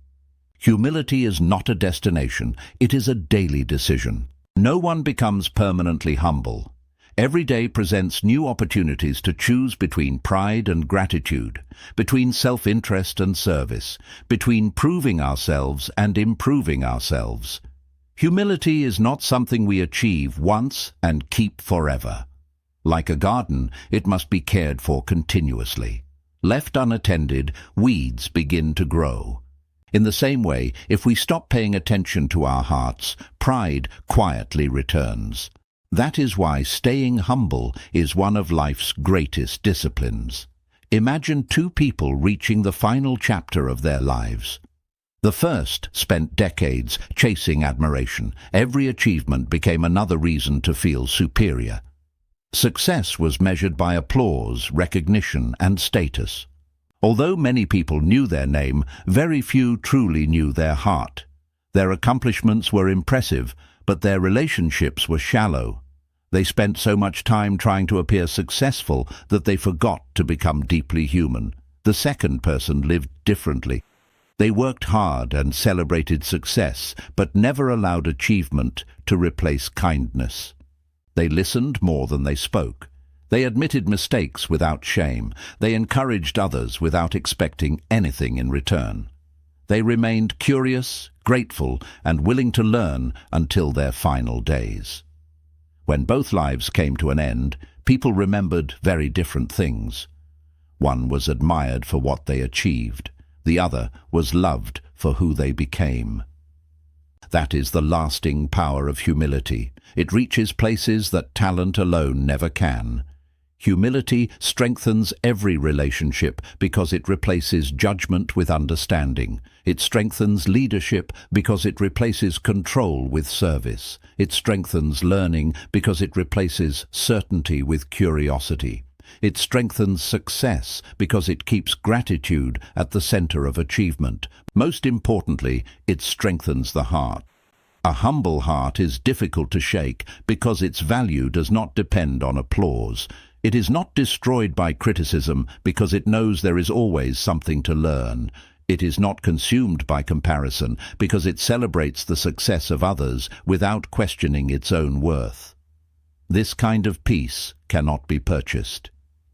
Humility is not a destination, it is a daily decision. No one becomes permanently humble. Every day presents new opportunities to choose between pride and gratitude, between self-interest and service, between proving ourselves and improving ourselves. Humility is not something we achieve once and keep forever. Like a garden, it must be cared for continuously. Left unattended, weeds begin to grow. In the same way, if we stop paying attention to our hearts, pride quietly returns. That is why staying humble is one of life's greatest disciplines. Imagine two people reaching the final chapter of their lives. The first spent decades chasing admiration. Every achievement became another reason to feel superior. Success was measured by applause, recognition, and status. Although many people knew their name, very few truly knew their heart. Their accomplishments were impressive, but their relationships were shallow. They spent so much time trying to appear successful that they forgot to become deeply human. The second person lived differently. They worked hard and celebrated success, but never allowed achievement to replace kindness. They listened more than they spoke. They admitted mistakes without shame. They encouraged others without expecting anything in return. They remained curious, grateful, and willing to learn until their final days. When both lives came to an end, people remembered very different things. One was admired for what they achieved. The other was loved for who they became. That is the lasting power of humility. It reaches places that talent alone never can. Humility strengthens every relationship because it replaces judgment with understanding. It strengthens leadership because it replaces control with service. It strengthens learning because it replaces certainty with curiosity. It strengthens success because it keeps gratitude at the center of achievement. Most importantly, it strengthens the heart. A humble heart is difficult to shake because its value does not depend on applause. It is not destroyed by criticism because it knows there is always something to learn. It is not consumed by comparison because it celebrates the success of others without questioning its own worth. This kind of peace cannot be purchased.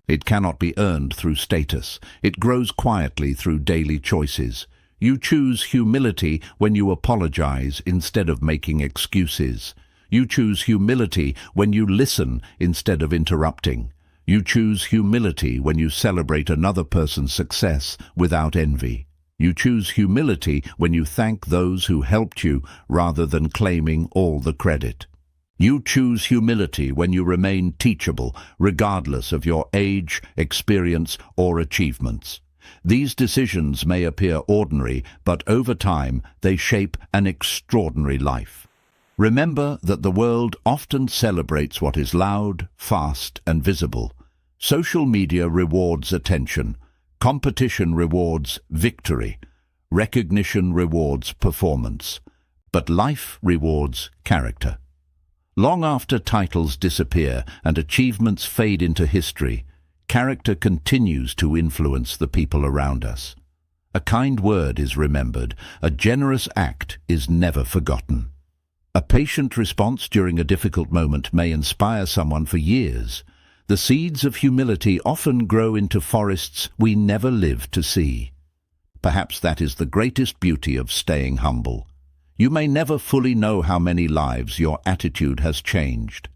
It cannot be earned through status. It grows quietly through daily choices. You choose humility when you apologize instead of making excuses. You choose humility when you listen instead of interrupting. You choose humility when you celebrate another person's success without envy. You choose humility when you thank those who helped you rather than claiming all the credit. You choose humility when you remain teachable, regardless of your age, experience, or achievements. These decisions may appear ordinary, but over time they shape an extraordinary life. Remember that the world often celebrates what is loud, fast, and visible. Social media rewards attention. Competition rewards victory. Recognition rewards performance. But life rewards character. Long after titles disappear and achievements fade into history, character continues to influence the people around us. A kind word is remembered. A generous act is never forgotten. A patient response during a difficult moment may inspire someone for years. The seeds of humility often grow into forests we never live to see. Perhaps that is the greatest beauty of staying humble. You may never fully know how many lives your attitude has changed.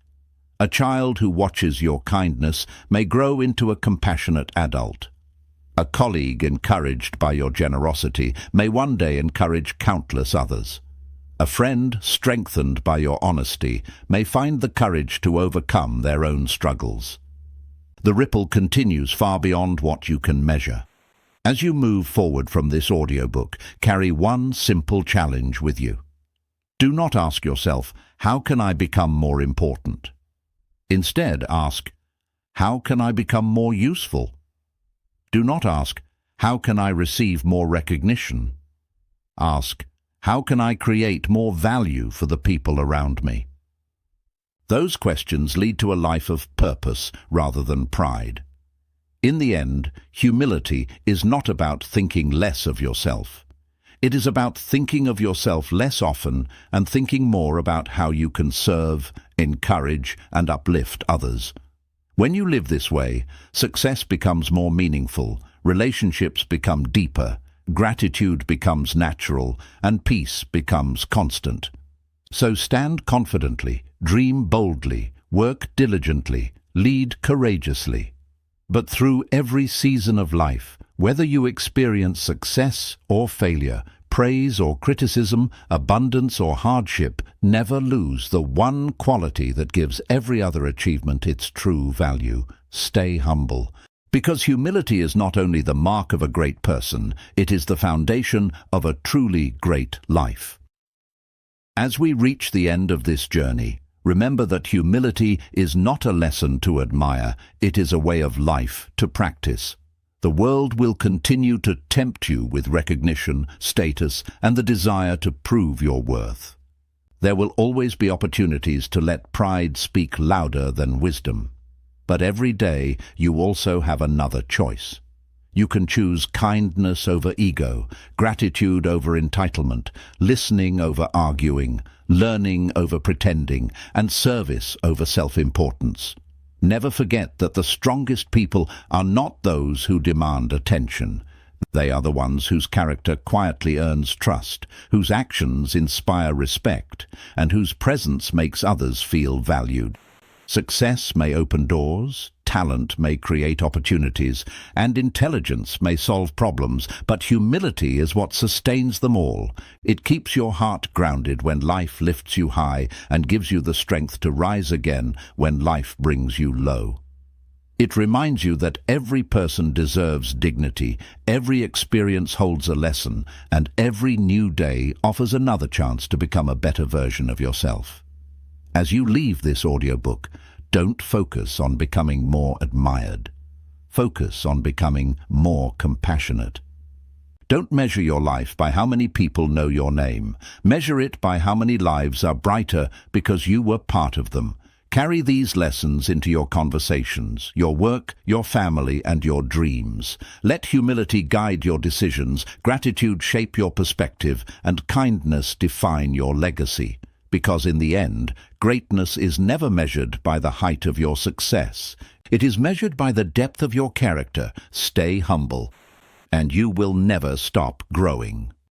A child who watches your kindness may grow into a compassionate adult. A colleague encouraged by your generosity may one day encourage countless others. A friend strengthened by your honesty may find the courage to overcome their own struggles. The ripple continues far beyond what you can measure. As you move forward from this audiobook, carry one simple challenge with you. Do not ask yourself, how can I become more important? Instead, ask, how can I become more useful? Do not ask, how can I receive more recognition? Ask, how can I create more value for the people around me? Those questions lead to a life of purpose rather than pride. In the end, humility is not about thinking less of yourself. It is about thinking of yourself less often and thinking more about how you can serve, encourage, and uplift others. When you live this way, success becomes more meaningful, relationships become deeper, gratitude becomes natural, and peace becomes constant. So stand confidently, dream boldly, work diligently, lead courageously. But through every season of life, whether you experience success or failure, praise or criticism, abundance or hardship, never lose the one quality that gives every other achievement its true value. Stay humble. Because humility is not only the mark of a great person, it is the foundation of a truly great life. As we reach the end of this journey, remember that humility is not a lesson to admire, it is a way of life to practice. The world will continue to tempt you with recognition, status, and the desire to prove your worth. There will always be opportunities to let pride speak louder than wisdom. But every day you also have another choice. You can choose kindness over ego, gratitude over entitlement, listening over arguing, learning over pretending, and service over self-importance. Never forget that the strongest people are not those who demand attention. They are the ones whose character quietly earns trust, whose actions inspire respect, and whose presence makes others feel valued. Success may open doors, talent may create opportunities, and intelligence may solve problems, but humility is what sustains them all. It keeps your heart grounded when life lifts you high and gives you the strength to rise again when life brings you low. It reminds you that every person deserves dignity, every experience holds a lesson, and every new day offers another chance to become a better version of yourself. As you leave this audiobook, don't focus on becoming more admired. Focus on becoming more compassionate. Don't measure your life by how many people know your name. Measure it by how many lives are brighter because you were part of them. Carry these lessons into your conversations, your work, your family, and your dreams. Let humility guide your decisions, gratitude shape your perspective, and kindness define your legacy. Because in the end, greatness is never measured by the height of your success. It is measured by the depth of your character. Stay humble, and you will never stop growing.